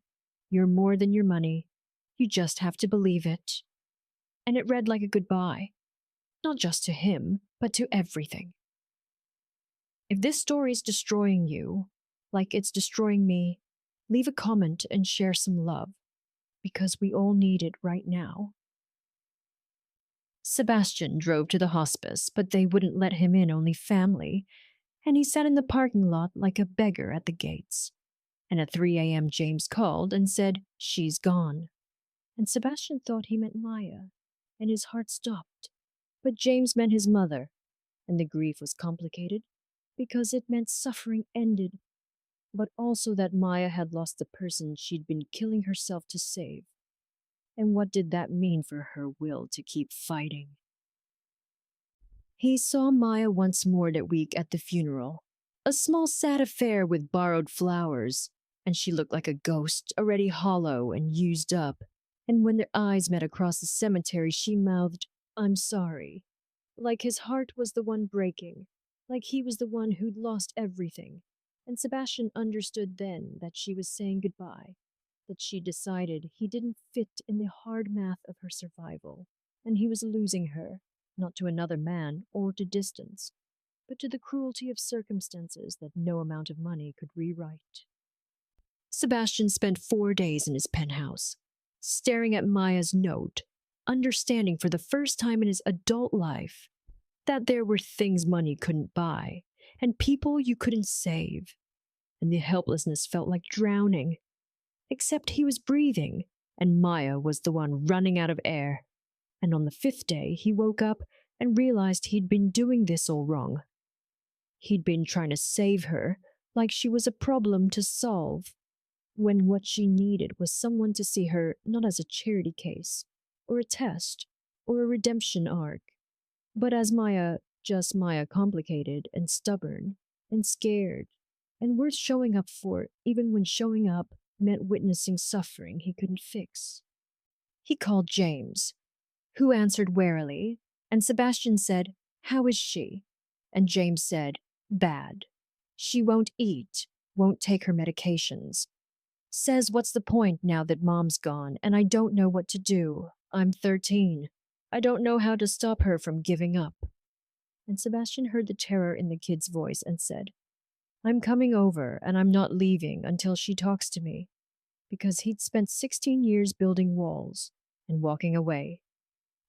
You're more than your money. You just have to believe it. And it read like a goodbye, not just to him, but to everything. If this story is destroying you, like it's destroying me, leave a comment and share some love, because we all need it right now. Sebastian drove to the hospice, but they wouldn't let him in, only family, and he sat in the parking lot like a beggar at the gates. And at 3 a.m. James called and said, she's gone. And Sebastian thought he meant Maya, and his heart stopped. But James meant his mother, and the grief was complicated because it meant suffering ended, but also that Maya had lost the person she'd been killing herself to save. And what did that mean for her will to keep fighting? He saw Maya once more that week at the funeral, a small sad affair with borrowed flowers, and she looked like a ghost, already hollow and used up. And when their eyes met across the cemetery, she mouthed, I'm sorry, like his heart was the one breaking, like he was the one who'd lost everything. And Sebastian understood then that she was saying goodbye, that she decided he didn't fit in the hard math of her survival, and he was losing her, not to another man or to distance, but to the cruelty of circumstances that no amount of money could rewrite. Sebastian spent 4 days in his penthouse, staring at Maya's note, understanding for the first time in his adult life that there were things money couldn't buy and people you couldn't save, and the helplessness felt like drowning. Except he was breathing, and Maya was the one running out of air. And on the 5th day, he woke up and realized he'd been doing this all wrong. He'd been trying to save her like she was a problem to solve, when what she needed was someone to see her not as a charity case, or a test, or a redemption arc, but as Maya, just Maya, complicated and stubborn and scared and worth showing up for, even when showing up meant witnessing suffering he couldn't fix. He called James, who answered warily, and Sebastian said, "How is she?" And James said, "Bad. She won't eat, won't take her medications. Says what's the point now that mom's gone and I don't know what to do. I'm 13. I don't know how to stop her from giving up." And Sebastian heard the terror in the kid's voice and said, "I'm coming over and I'm not leaving until she talks to me," because he'd spent 16 years building walls and walking away,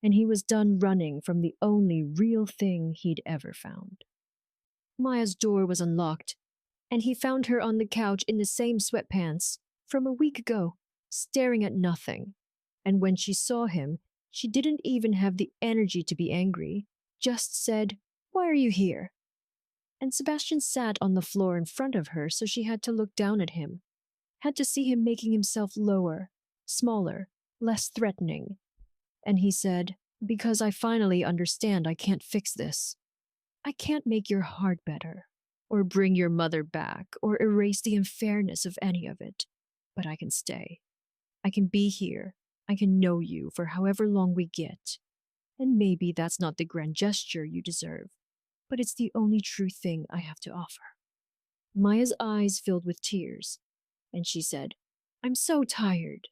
and he was done running from the only real thing he'd ever found. Maya's door was unlocked, and he found her on the couch in the same sweatpants from a week ago, staring at nothing. And when she saw him, she didn't even have the energy to be angry, just said, "Why are you here?" And Sebastian sat on the floor in front of her, so she had to look down at him, had to see him making himself lower, smaller, less threatening. And he said, "Because I finally understand I can't fix this. I can't make your heart better, or bring your mother back, or erase the unfairness of any of it. But I can stay. I can be here. I can know you for however long we get. And maybe that's not the grand gesture you deserve, but it's the only true thing I have to offer." Maya's eyes filled with tears, and she said, "I'm so tired."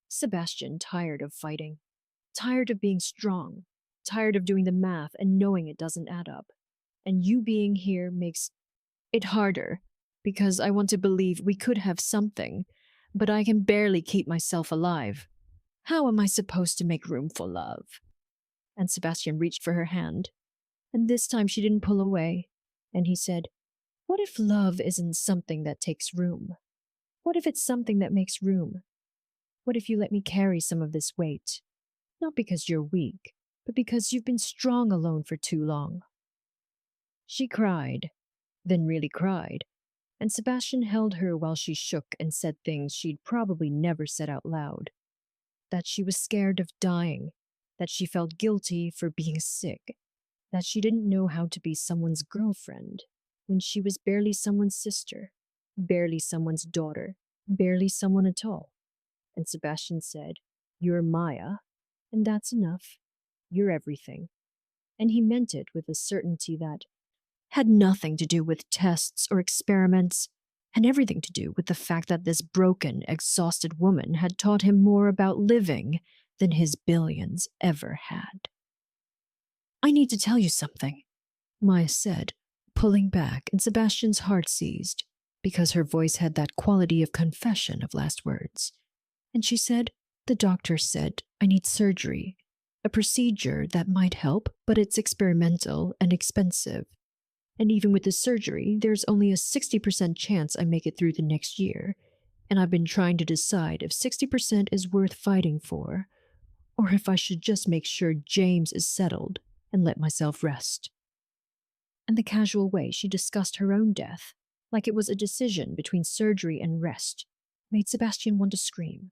Sebastian, tired of fighting, tired of being strong, tired of doing the math and knowing it doesn't add up. And you being here makes it harder, because I want to believe we could have something, but I can barely keep myself alive. How am I supposed to make room for love? And Sebastian reached for her hand, and this time she didn't pull away, and he said, "What if love isn't something that takes room? What if it's something that makes room? What if you let me carry some of this weight? Not because you're weak, but because you've been strong alone for too long." She cried, then really cried, and Sebastian held her while she shook and said things she'd probably never said out loud. That she was scared of dying, that she felt guilty for being sick, that she didn't know how to be someone's girlfriend when she was barely someone's sister, barely someone's daughter, barely someone at all. And Sebastian said, "You're Maya, and that's enough. You're everything." And he meant it with a certainty that had nothing to do with tests or experiments, and everything to do with the fact that this broken, exhausted woman had taught him more about living than his billions ever had. "I need to tell you something," Maya said, pulling back, and Sebastian's heart seized, because her voice had that quality of confession of last words. And she said, "The doctor said I need surgery, a procedure that might help, but it's experimental and expensive. And even with the surgery, there's only a 60% chance I make it through the next year, and I've been trying to decide if 60% is worth fighting for, or if I should just make sure James is settled and let myself rest." And the casual way she discussed her own death, like it was a decision between surgery and rest, made Sebastian want to scream.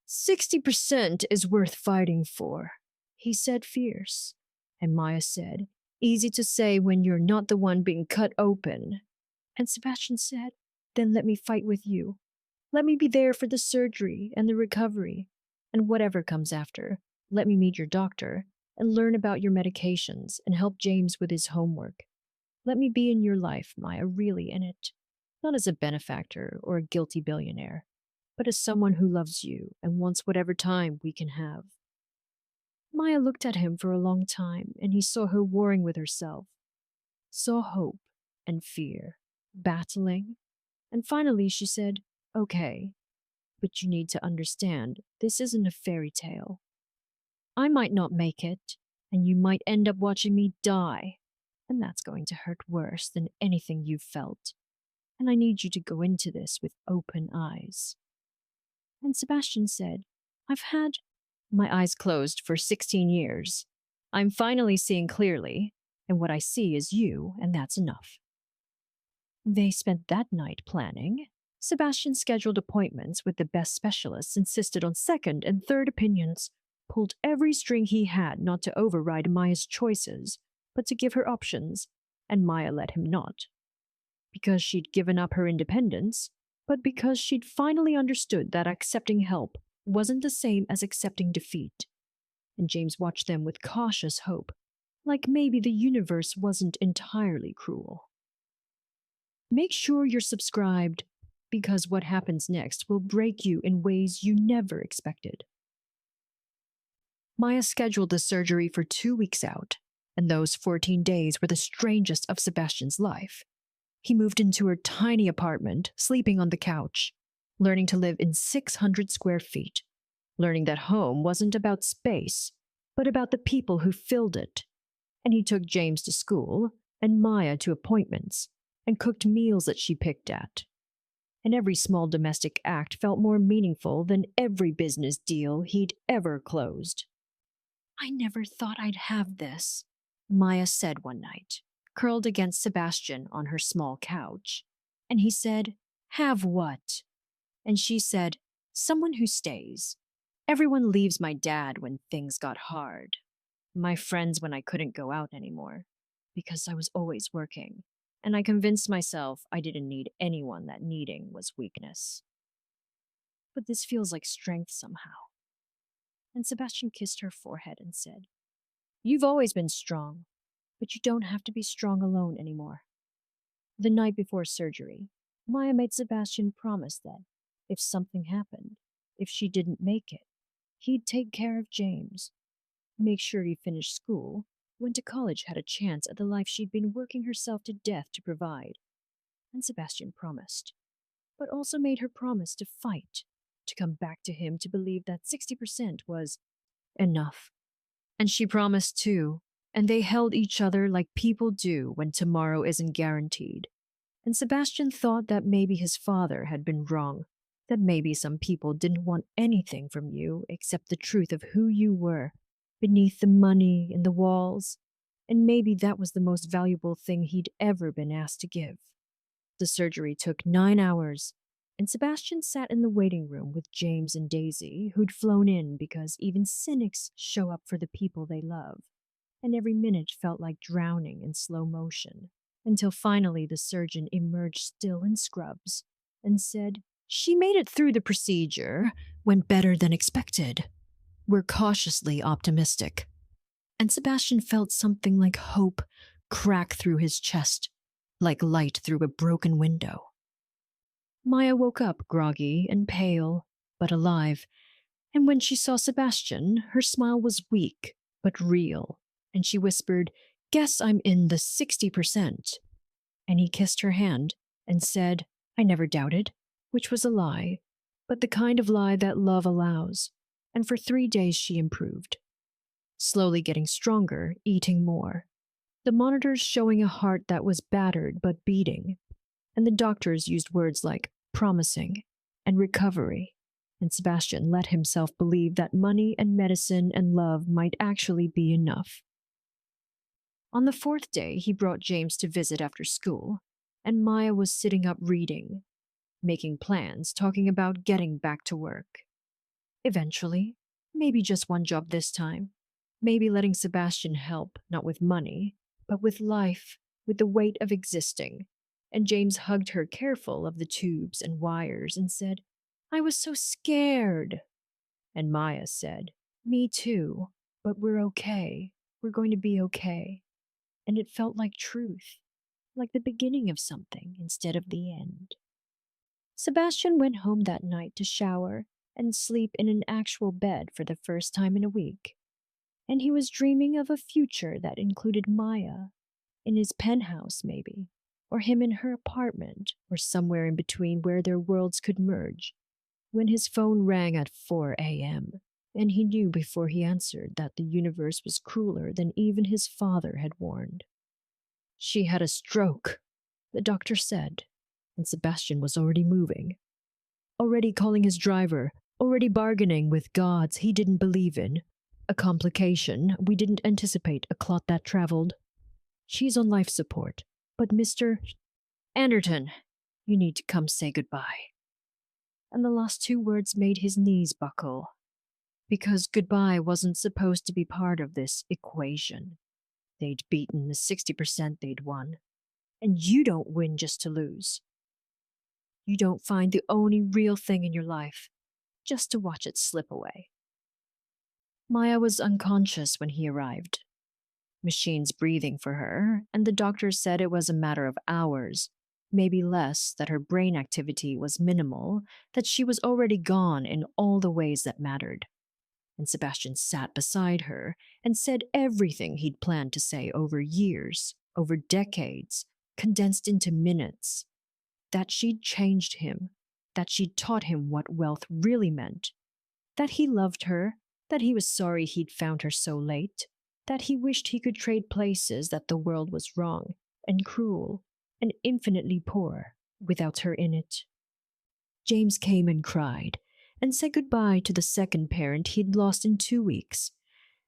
"60% is worth fighting for," he said, fierce. And Maya said, "Easy to say when you're not the one being cut open." And Sebastian said, "Then let me fight with you. Let me be there for the surgery and the recovery. And whatever comes after, let me meet your doctor and learn about your medications and help James with his homework. Let me be in your life, Maya, really in it. Not as a benefactor or a guilty billionaire, but as someone who loves you and wants whatever time we can have." Maya looked at him for a long time, and he saw her warring with herself, saw hope and fear, battling, And finally she said, "Okay, but you need to understand, this isn't a fairy tale. I might not make it, and you might end up watching me die, and that's going to hurt worse than anything you've felt. And I need you to go into this with open eyes." And Sebastian said, "I've had my eyes closed for 16 years. I'm finally seeing clearly, and what I see is you, and that's enough." They spent that night planning. Sebastian scheduled appointments with the best specialists, insisted on second and third opinions, pulled every string he had not to override Maya's choices, but to give her options, and Maya let him not. Because she'd given up her independence, but because she'd finally understood that accepting help wasn't the same as accepting defeat. And James watched them with cautious hope, like maybe the universe wasn't entirely cruel. Make sure you're subscribed, because what happens next will break you in ways you never expected. Maya scheduled the surgery for 2 weeks out, and those 14 days were the strangest of Sebastian's life. He moved into her tiny apartment, sleeping on the couch, learning to live in 600 square feet, learning that home wasn't about space, but about the people who filled it. And he took James to school, and Maya to appointments, and cooked meals that she picked at. And every small domestic act felt more meaningful than every business deal he'd ever closed. "I never thought I'd have this," Maya said one night, curled against Sebastian on her small couch. And he said, "Have what?" And she said, "Someone who stays. Everyone leaves my dad when things got hard. My friends when I couldn't go out anymore, because I was always working. And I convinced myself I didn't need anyone, that needing was weakness. But this feels like strength somehow." And Sebastian kissed her forehead and said, "You've always been strong, but you don't have to be strong alone anymore." The night before surgery, Maya made Sebastian promise that if something happened, if she didn't make it, he'd take care of James, make sure he finished school, went to college, had a chance at the life she'd been working herself to death to provide. And Sebastian promised, but also made her promise to fight, to come back to him, to believe that 60% was enough. And she promised too, and they held each other like people do when tomorrow isn't guaranteed. And Sebastian thought that maybe his father had been wrong, that maybe some people didn't want anything from you except the truth of who you were, beneath the money and the walls, and maybe that was the most valuable thing he'd ever been asked to give. The surgery took 9 hours, and Sebastian sat in the waiting room with James and Daisy, who'd flown in because even cynics show up for the people they love, and every minute felt like drowning in slow motion, until finally the surgeon emerged still in scrubs and said, "She made it through the procedure, went better than expected. We're cautiously optimistic." And Sebastian felt something like hope crack through his chest, like light through a broken window. Maya woke up groggy and pale, but alive, and when she saw Sebastian, her smile was weak but real, and she whispered, "Guess I'm in the 60%. And he kissed her hand and said, "I never doubted," which was a lie, but the kind of lie that love allows. And for 3 days she improved, slowly getting stronger, eating more. The monitors showing a heart that was battered but beating, and the doctors used words like promising and recovery, and Sebastian let himself believe that money and medicine and love might actually be enough. On the 4th day, he brought James to visit after school, and Maya was sitting up reading, making plans, talking about getting back to work. Eventually, maybe just one job this time, maybe letting Sebastian help, not with money, but with life, with the weight of existing. And James hugged her, careful of the tubes and wires, and said, "I was so scared." And Maya said, "Me too, but we're okay. We're going to be okay." And it felt like truth, like the beginning of something instead of the end. Sebastian went home that night to shower and sleep in an actual bed for the first time in a week. And he was dreaming of a future that included Maya, in his penthouse maybe, or him in her apartment, or somewhere in between where their worlds could merge, when his phone rang at 4 a.m., and he knew before he answered that the universe was crueler than even his father had warned. She had a stroke, the doctor said, and Sebastian was already moving, already calling his driver, already bargaining with gods he didn't believe in. A complication we didn't anticipate, a clot that traveled. She's on life support, but Mr. Anderton, you need to come say goodbye. And the last two words made his knees buckle, because goodbye wasn't supposed to be part of this equation. They'd beaten the 60% they'd won, and you don't win just to lose. You don't find the only real thing in your life just to watch it slip away. Maya was unconscious when he arrived. Machines breathing for her, and the doctor said it was a matter of hours, maybe less, that her brain activity was minimal, that she was already gone in all the ways that mattered. And Sebastian sat beside her and said everything he'd planned to say over years, over decades, condensed into minutes. That she'd changed him, that she'd taught him what wealth really meant, that he loved her, that he was sorry he'd found her so late, that he wished he could trade places, that the world was wrong and cruel and infinitely poor without her in it. James came and cried and said goodbye to the second parent he'd lost in 2 weeks,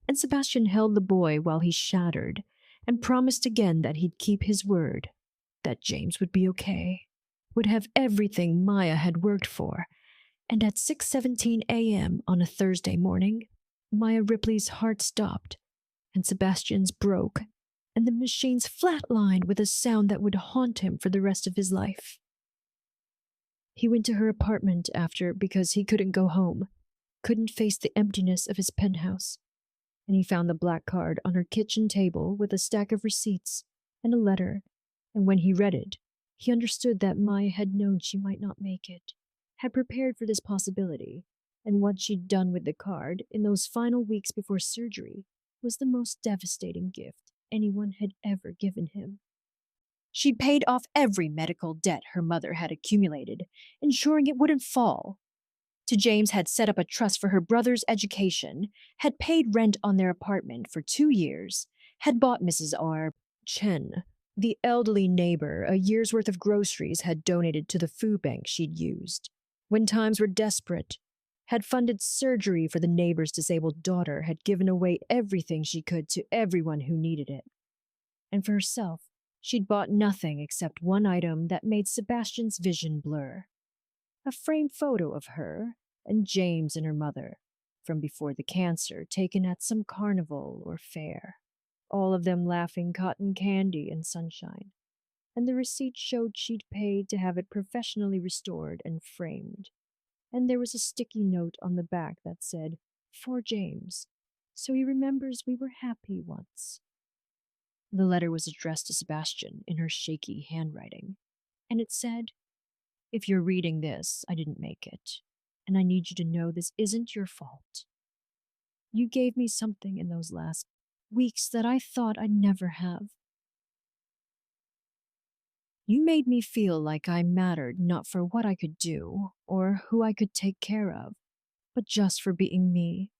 and Sebastian held the boy while he shattered and promised again that he'd keep his word, that James would be okay, would have everything Maya had worked for. And at 6:17 a.m. on a Thursday morning, Maya Ripley's heart stopped, and Sebastian's broke, and the machines flatlined with a sound that would haunt him for the rest of his life. He went to her apartment after because he couldn't go home, couldn't face the emptiness of his penthouse, and he found the black card on her kitchen table with a stack of receipts and a letter, and when he read it, he understood that Maya had known she might not make it, had prepared for this possibility, and what she'd done with the card in those final weeks before surgery was the most devastating gift anyone had ever given him. She'd paid off every medical debt her mother had accumulated, ensuring it wouldn't fall. To James had set up a trust for her brother's education, had paid rent on their apartment for 2 years, had bought Mrs. R. Chen, the elderly neighbor, a year's worth of groceries had donated to the food bank she'd used. When times were desperate, had funded surgery for the neighbor's disabled daughter, had given away everything she could to everyone who needed it. And for herself, she'd bought nothing except one item that made Sebastian's vision blur. A framed photo of her and James and her mother, from before the cancer, taken at some carnival or fair, all of them laughing cotton candy and sunshine, and the receipt showed she'd paid to have it professionally restored and framed. And there was a sticky note on the back that said, "For James, so he remembers we were happy once." The letter was addressed to Sebastian in her shaky handwriting, and it said, "If you're reading this, I didn't make it, and I need you to know this isn't your fault. You gave me something in those last weeks that I thought I'd never have. You made me feel like I mattered not for what I could do or who I could take care of, but just for being me.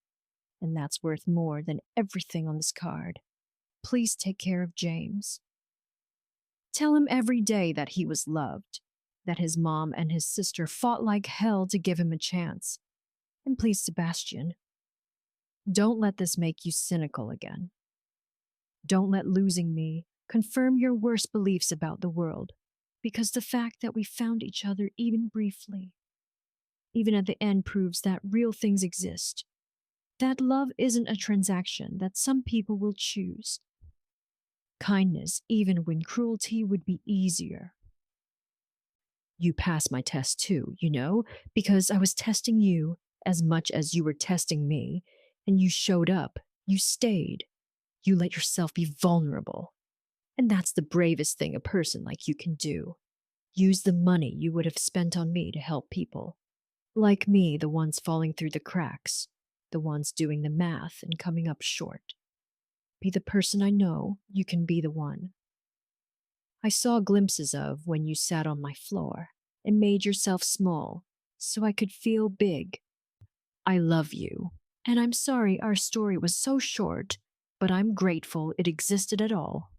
And that's worth more than everything on this card. Please take care of James. Tell him every day that he was loved, that his mom and his sister fought like hell to give him a chance. And please, Sebastian, don't let this make you cynical again. Don't let losing me confirm your worst beliefs about the world, because the fact that we found each other even briefly, even at the end, proves that real things exist, that love isn't a transaction that some people will choose. Kindness, even when cruelty would be easier. You passed my test too, because I was testing you as much as you were testing me, and you showed up, you stayed, you let yourself be vulnerable. And that's the bravest thing a person like you can do. Use the money you would have spent on me to help people. Like me, the ones falling through the cracks, the ones doing the math and coming up short. Be the person I know you can be the one. I saw glimpses of when you sat on my floor and made yourself small so I could feel big. I love you, and I'm sorry our story was so short, but I'm grateful it existed at all.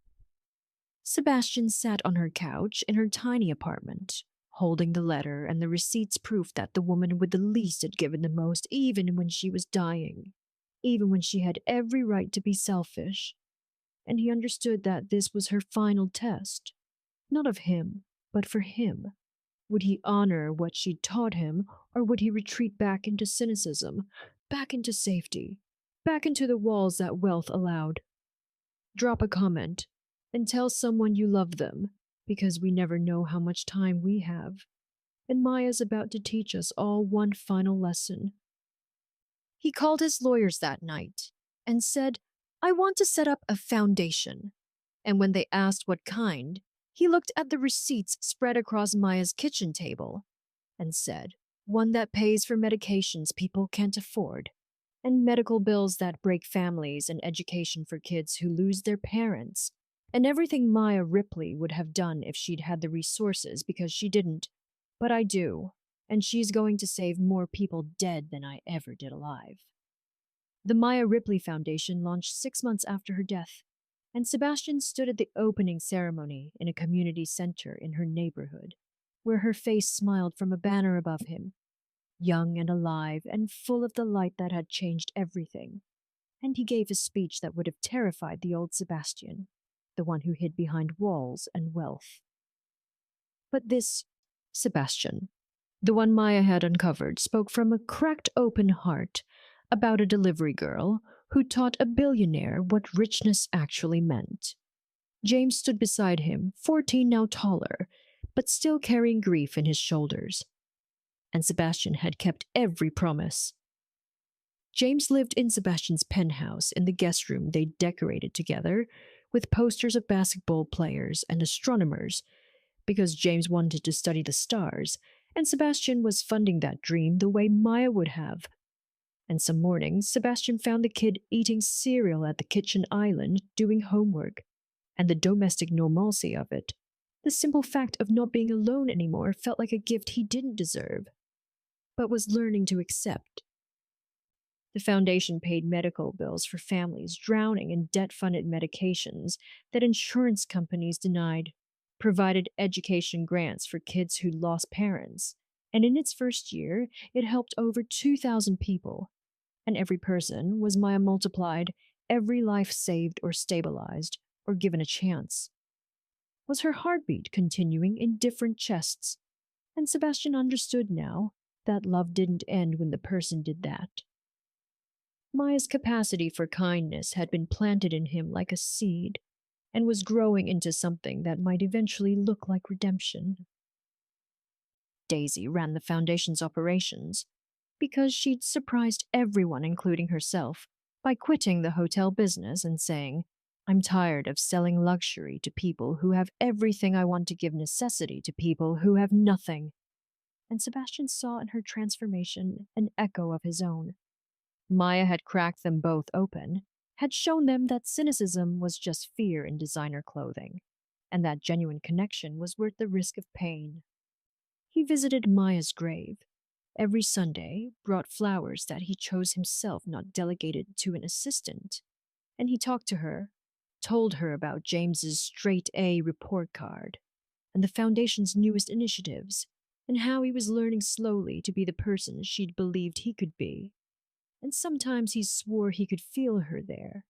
Sebastian sat on her couch in her tiny apartment, holding the letter and the receipts proof that the woman with the least had given the most, even when she was dying, even when she had every right to be selfish. And he understood that this was her final test, not of him, but for him. Would he honor what she'd taught him, or would he retreat back into cynicism, back into safety, back into the walls that wealth allowed? Drop a comment and tell someone you love them, because we never know how much time we have. And Maya's about to teach us all one final lesson. He called his lawyers that night and said, I want to set up a foundation. And when they asked what kind, he looked at the receipts spread across Maya's kitchen table and said, one that pays for medications people can't afford, and medical bills that break families, and education for kids who lose their parents, and everything Maya Ripley would have done if she'd had the resources, because she didn't. But I do, and she's going to save more people dead than I ever did alive. The Maya Ripley Foundation launched 6 months after her death, and Sebastian stood at the opening ceremony in a community center in her neighborhood, where her face smiled from a banner above him, young and alive and full of the light that had changed everything. And he gave a speech that would have terrified the old Sebastian, the one who hid behind walls and wealth. But this Sebastian, the one Maya had uncovered, spoke from a cracked open heart about a delivery girl who taught a billionaire what richness actually meant. James stood beside him, 14 now taller, but still carrying grief in his shoulders. And Sebastian had kept every promise. James lived in Sebastian's penthouse in the guest room they decorated together with posters of basketball players and astronomers, because James wanted to study the stars, and Sebastian was funding that dream the way Maya would have. And some mornings, Sebastian found the kid eating cereal at the kitchen island doing homework, and the domestic normalcy of it, the simple fact of not being alone anymore, felt like a gift he didn't deserve, but was learning to accept. The foundation paid medical bills for families drowning in debt-funded medications that insurance companies denied, provided education grants for kids who lost parents, and in its first year, it helped over 2,000 people. And every person was Maya multiplied, every life saved or stabilized, or given a chance. Was her heartbeat continuing in different chests? And Sebastian understood now that love didn't end when the person did that. Maya's capacity for kindness had been planted in him like a seed, and was growing into something that might eventually look like redemption. Daisy ran the foundation's operations, because she'd surprised everyone, including herself, by quitting the hotel business and saying, I'm tired of selling luxury to people who have everything. I want to give necessity to people who have nothing. And Sebastian saw in her transformation an echo of his own. Maya had cracked them both open, had shown them that cynicism was just fear in designer clothing, and that genuine connection was worth the risk of pain. He visited Maya's grave, every Sunday, brought flowers that he chose himself, not delegated to an assistant, and he talked to her, told her about James's straight A report card, and the Foundation's newest initiatives, and how he was learning slowly to be the person she'd believed he could be. And sometimes he swore he could feel her there,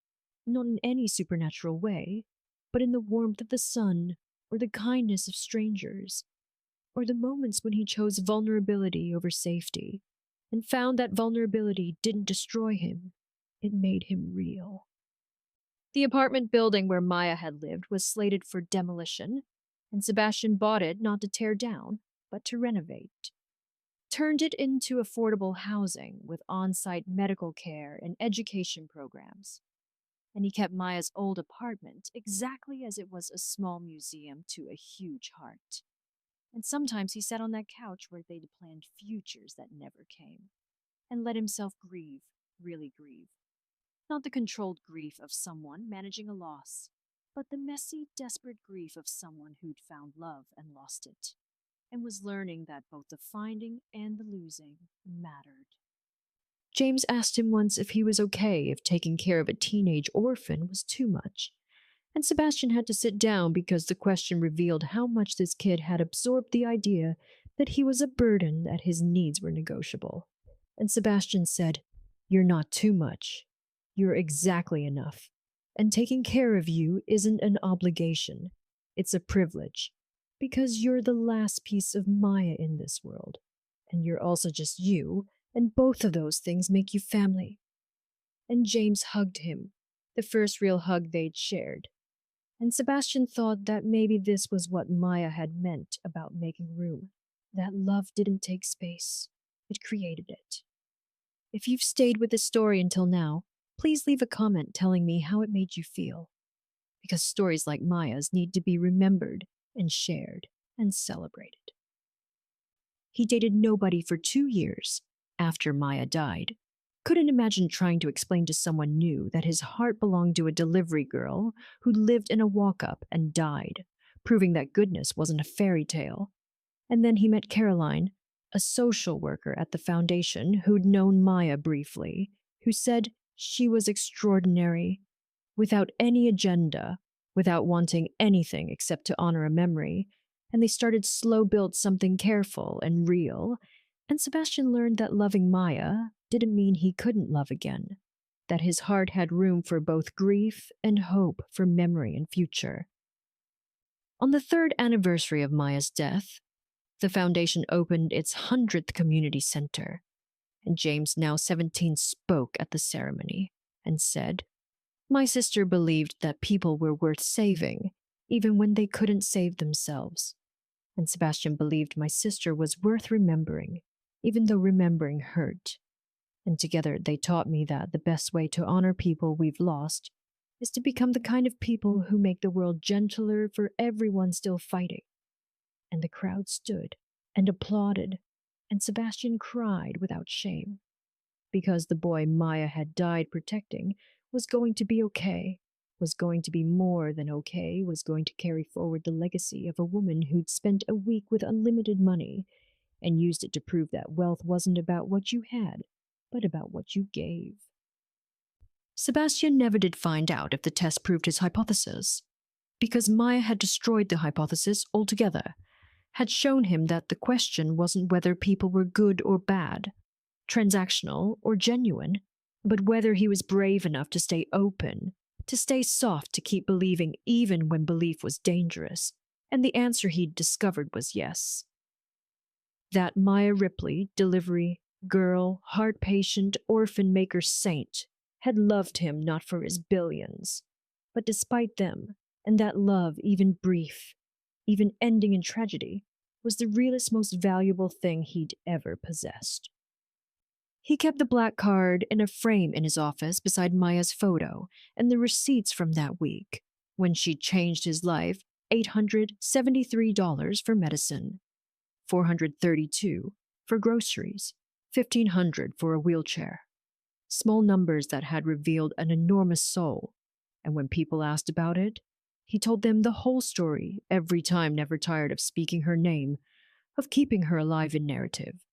not in any supernatural way, but in the warmth of the sun, or the kindness of strangers, or the moments when he chose vulnerability over safety, and found that vulnerability didn't destroy him, it made him real. The apartment building where Maya had lived was slated for demolition, and Sebastian bought it not to tear down, but to renovate. Turned it into affordable housing with on-site medical care and education programs. And he kept Maya's old apartment exactly as it was, a small museum to a huge heart. And sometimes he sat on that couch where they'd planned futures that never came, and let himself grieve, really grieve. Not the controlled grief of someone managing a loss, but the messy, desperate grief of someone who'd found love and lost it, and was learning that both the finding and the losing mattered. James asked him once if he was okay if taking care of a teenage orphan was too much, and Sebastian had to sit down because the question revealed how much this kid had absorbed the idea that he was a burden, that his needs were negotiable. And Sebastian said, "You're not too much. You're exactly enough. And taking care of you isn't an obligation. It's a privilege. Because you're the last piece of Maya in this world. And you're also just you, and both of those things make you family." And James hugged him, the first real hug they'd shared. And Sebastian thought that maybe this was what Maya had meant about making room. That love didn't take space, it created it. If you've stayed with this story until now, please leave a comment telling me how it made you feel. Because stories like Maya's need to be remembered and shared and celebrated. He dated nobody for 2 years after Maya died. Couldn't imagine trying to explain to someone new that his heart belonged to a delivery girl who lived in a walk-up and died, proving that goodness wasn't a fairy tale. And then he met Caroline, a social worker at the foundation who'd known Maya briefly, who said she was extraordinary, without any agenda, without wanting anything except to honor a memory, and they started slow-build something careful and real, and Sebastian learned that loving Maya didn't mean he couldn't love again, that his heart had room for both grief and hope for memory and future. On the 3rd anniversary of Maya's death, the foundation opened its 100th community center, and James, now 17, spoke at the ceremony and said, "My sister believed that people were worth saving, even when they couldn't save themselves. And Sebastian believed my sister was worth remembering, even though remembering hurt. And together they taught me that the best way to honor people we've lost is to become the kind of people who make the world gentler for everyone still fighting." And the crowd stood and applauded, and Sebastian cried without shame, because the boy Maya had died protecting was going to be okay, was going to be more than okay, was going to carry forward the legacy of a woman who'd spent a week with unlimited money and used it to prove that wealth wasn't about what you had, but about what you gave. Sebastian never did find out if the test proved his hypothesis, because Maya had destroyed the hypothesis altogether, had shown him that the question wasn't whether people were good or bad, transactional or genuine, but whether he was brave enough to stay open, to stay soft, to keep believing even when belief was dangerous, and the answer he'd discovered was yes. That Maya Ripley, delivery, girl, heart patient, orphan maker saint, had loved him not for his billions, but despite them, and that love, even brief, even ending in tragedy, was the realest, most valuable thing he'd ever possessed. He kept the black card in a frame in his office beside Maya's photo and the receipts from that week, when she'd changed his life, $873 for medicine, $432 for groceries, $1,500 for a wheelchair. Small numbers that had revealed an enormous soul, and when people asked about it, he told them the whole story every time, never tired of speaking her name, of keeping her alive in narrative,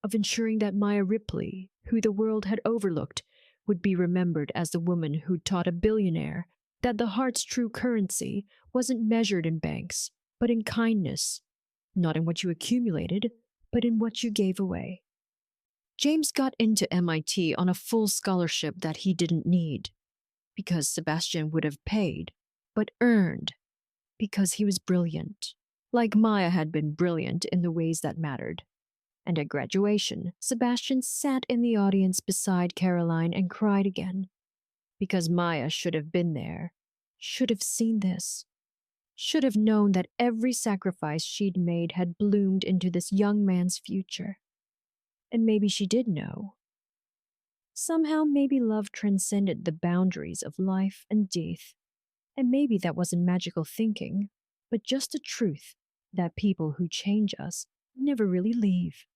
of ensuring that Maya Ripley, who the world had overlooked, would be remembered as the woman who'd taught a billionaire that the heart's true currency wasn't measured in banks, but in kindness, not in what you accumulated, but in what you gave away. James got into MIT on a full scholarship that he didn't need, because Sebastian would have paid, but earned, because he was brilliant, like Maya had been brilliant in the ways that mattered. And at graduation, Sebastian sat in the audience beside Caroline and cried again, because Maya should have been there, should have seen this, should have known that every sacrifice she'd made had bloomed into this young man's future. And maybe she did know. Somehow, maybe love transcended the boundaries of life and death. And maybe that wasn't magical thinking, but just a truth that people who change us never really leave.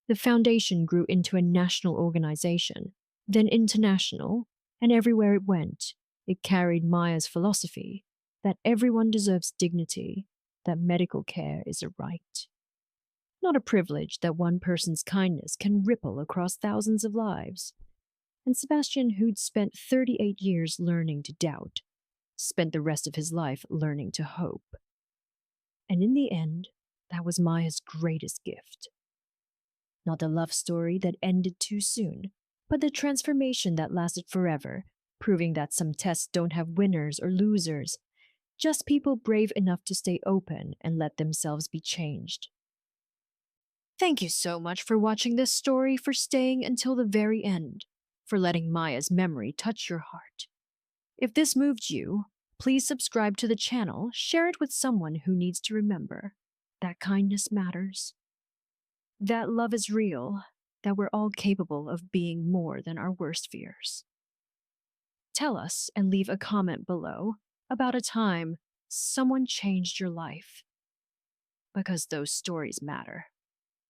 The foundation grew into a national organization, then international, and everywhere it went, It carried Maya's philosophy that everyone deserves dignity, that medical care is a right, not a privilege, that one person's kindness can ripple across thousands of lives. And Sebastian, who'd spent 38 years learning to doubt, spent the rest of his life learning to hope. And in the end, that was Maya's greatest gift. Not a love story that ended too soon, but the transformation that lasted forever, proving that some tests don't have winners or losers, just people brave enough to stay open and let themselves be changed. Thank you so much for watching this story, for staying until the very end, for letting Maya's memory touch your heart. If this moved you, please subscribe to the channel, share it with someone who needs to remember that kindness matters, that love is real, that we're all capable of being more than our worst fears. Tell us and leave a comment below about a time someone changed your life, because those stories matter.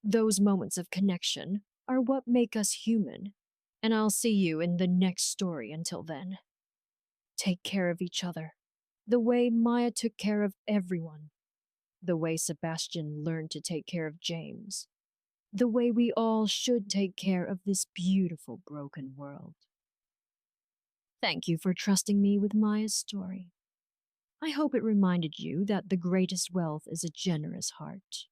Those moments of connection are what make us human, and I'll see you in the next story. Until then, take care of each other, the way Maya took care of everyone, the way Sebastian learned to take care of James, the way we all should take care of this beautiful broken world. Thank you for trusting me with Maya's story. I hope it reminded you that the greatest wealth is a generous heart.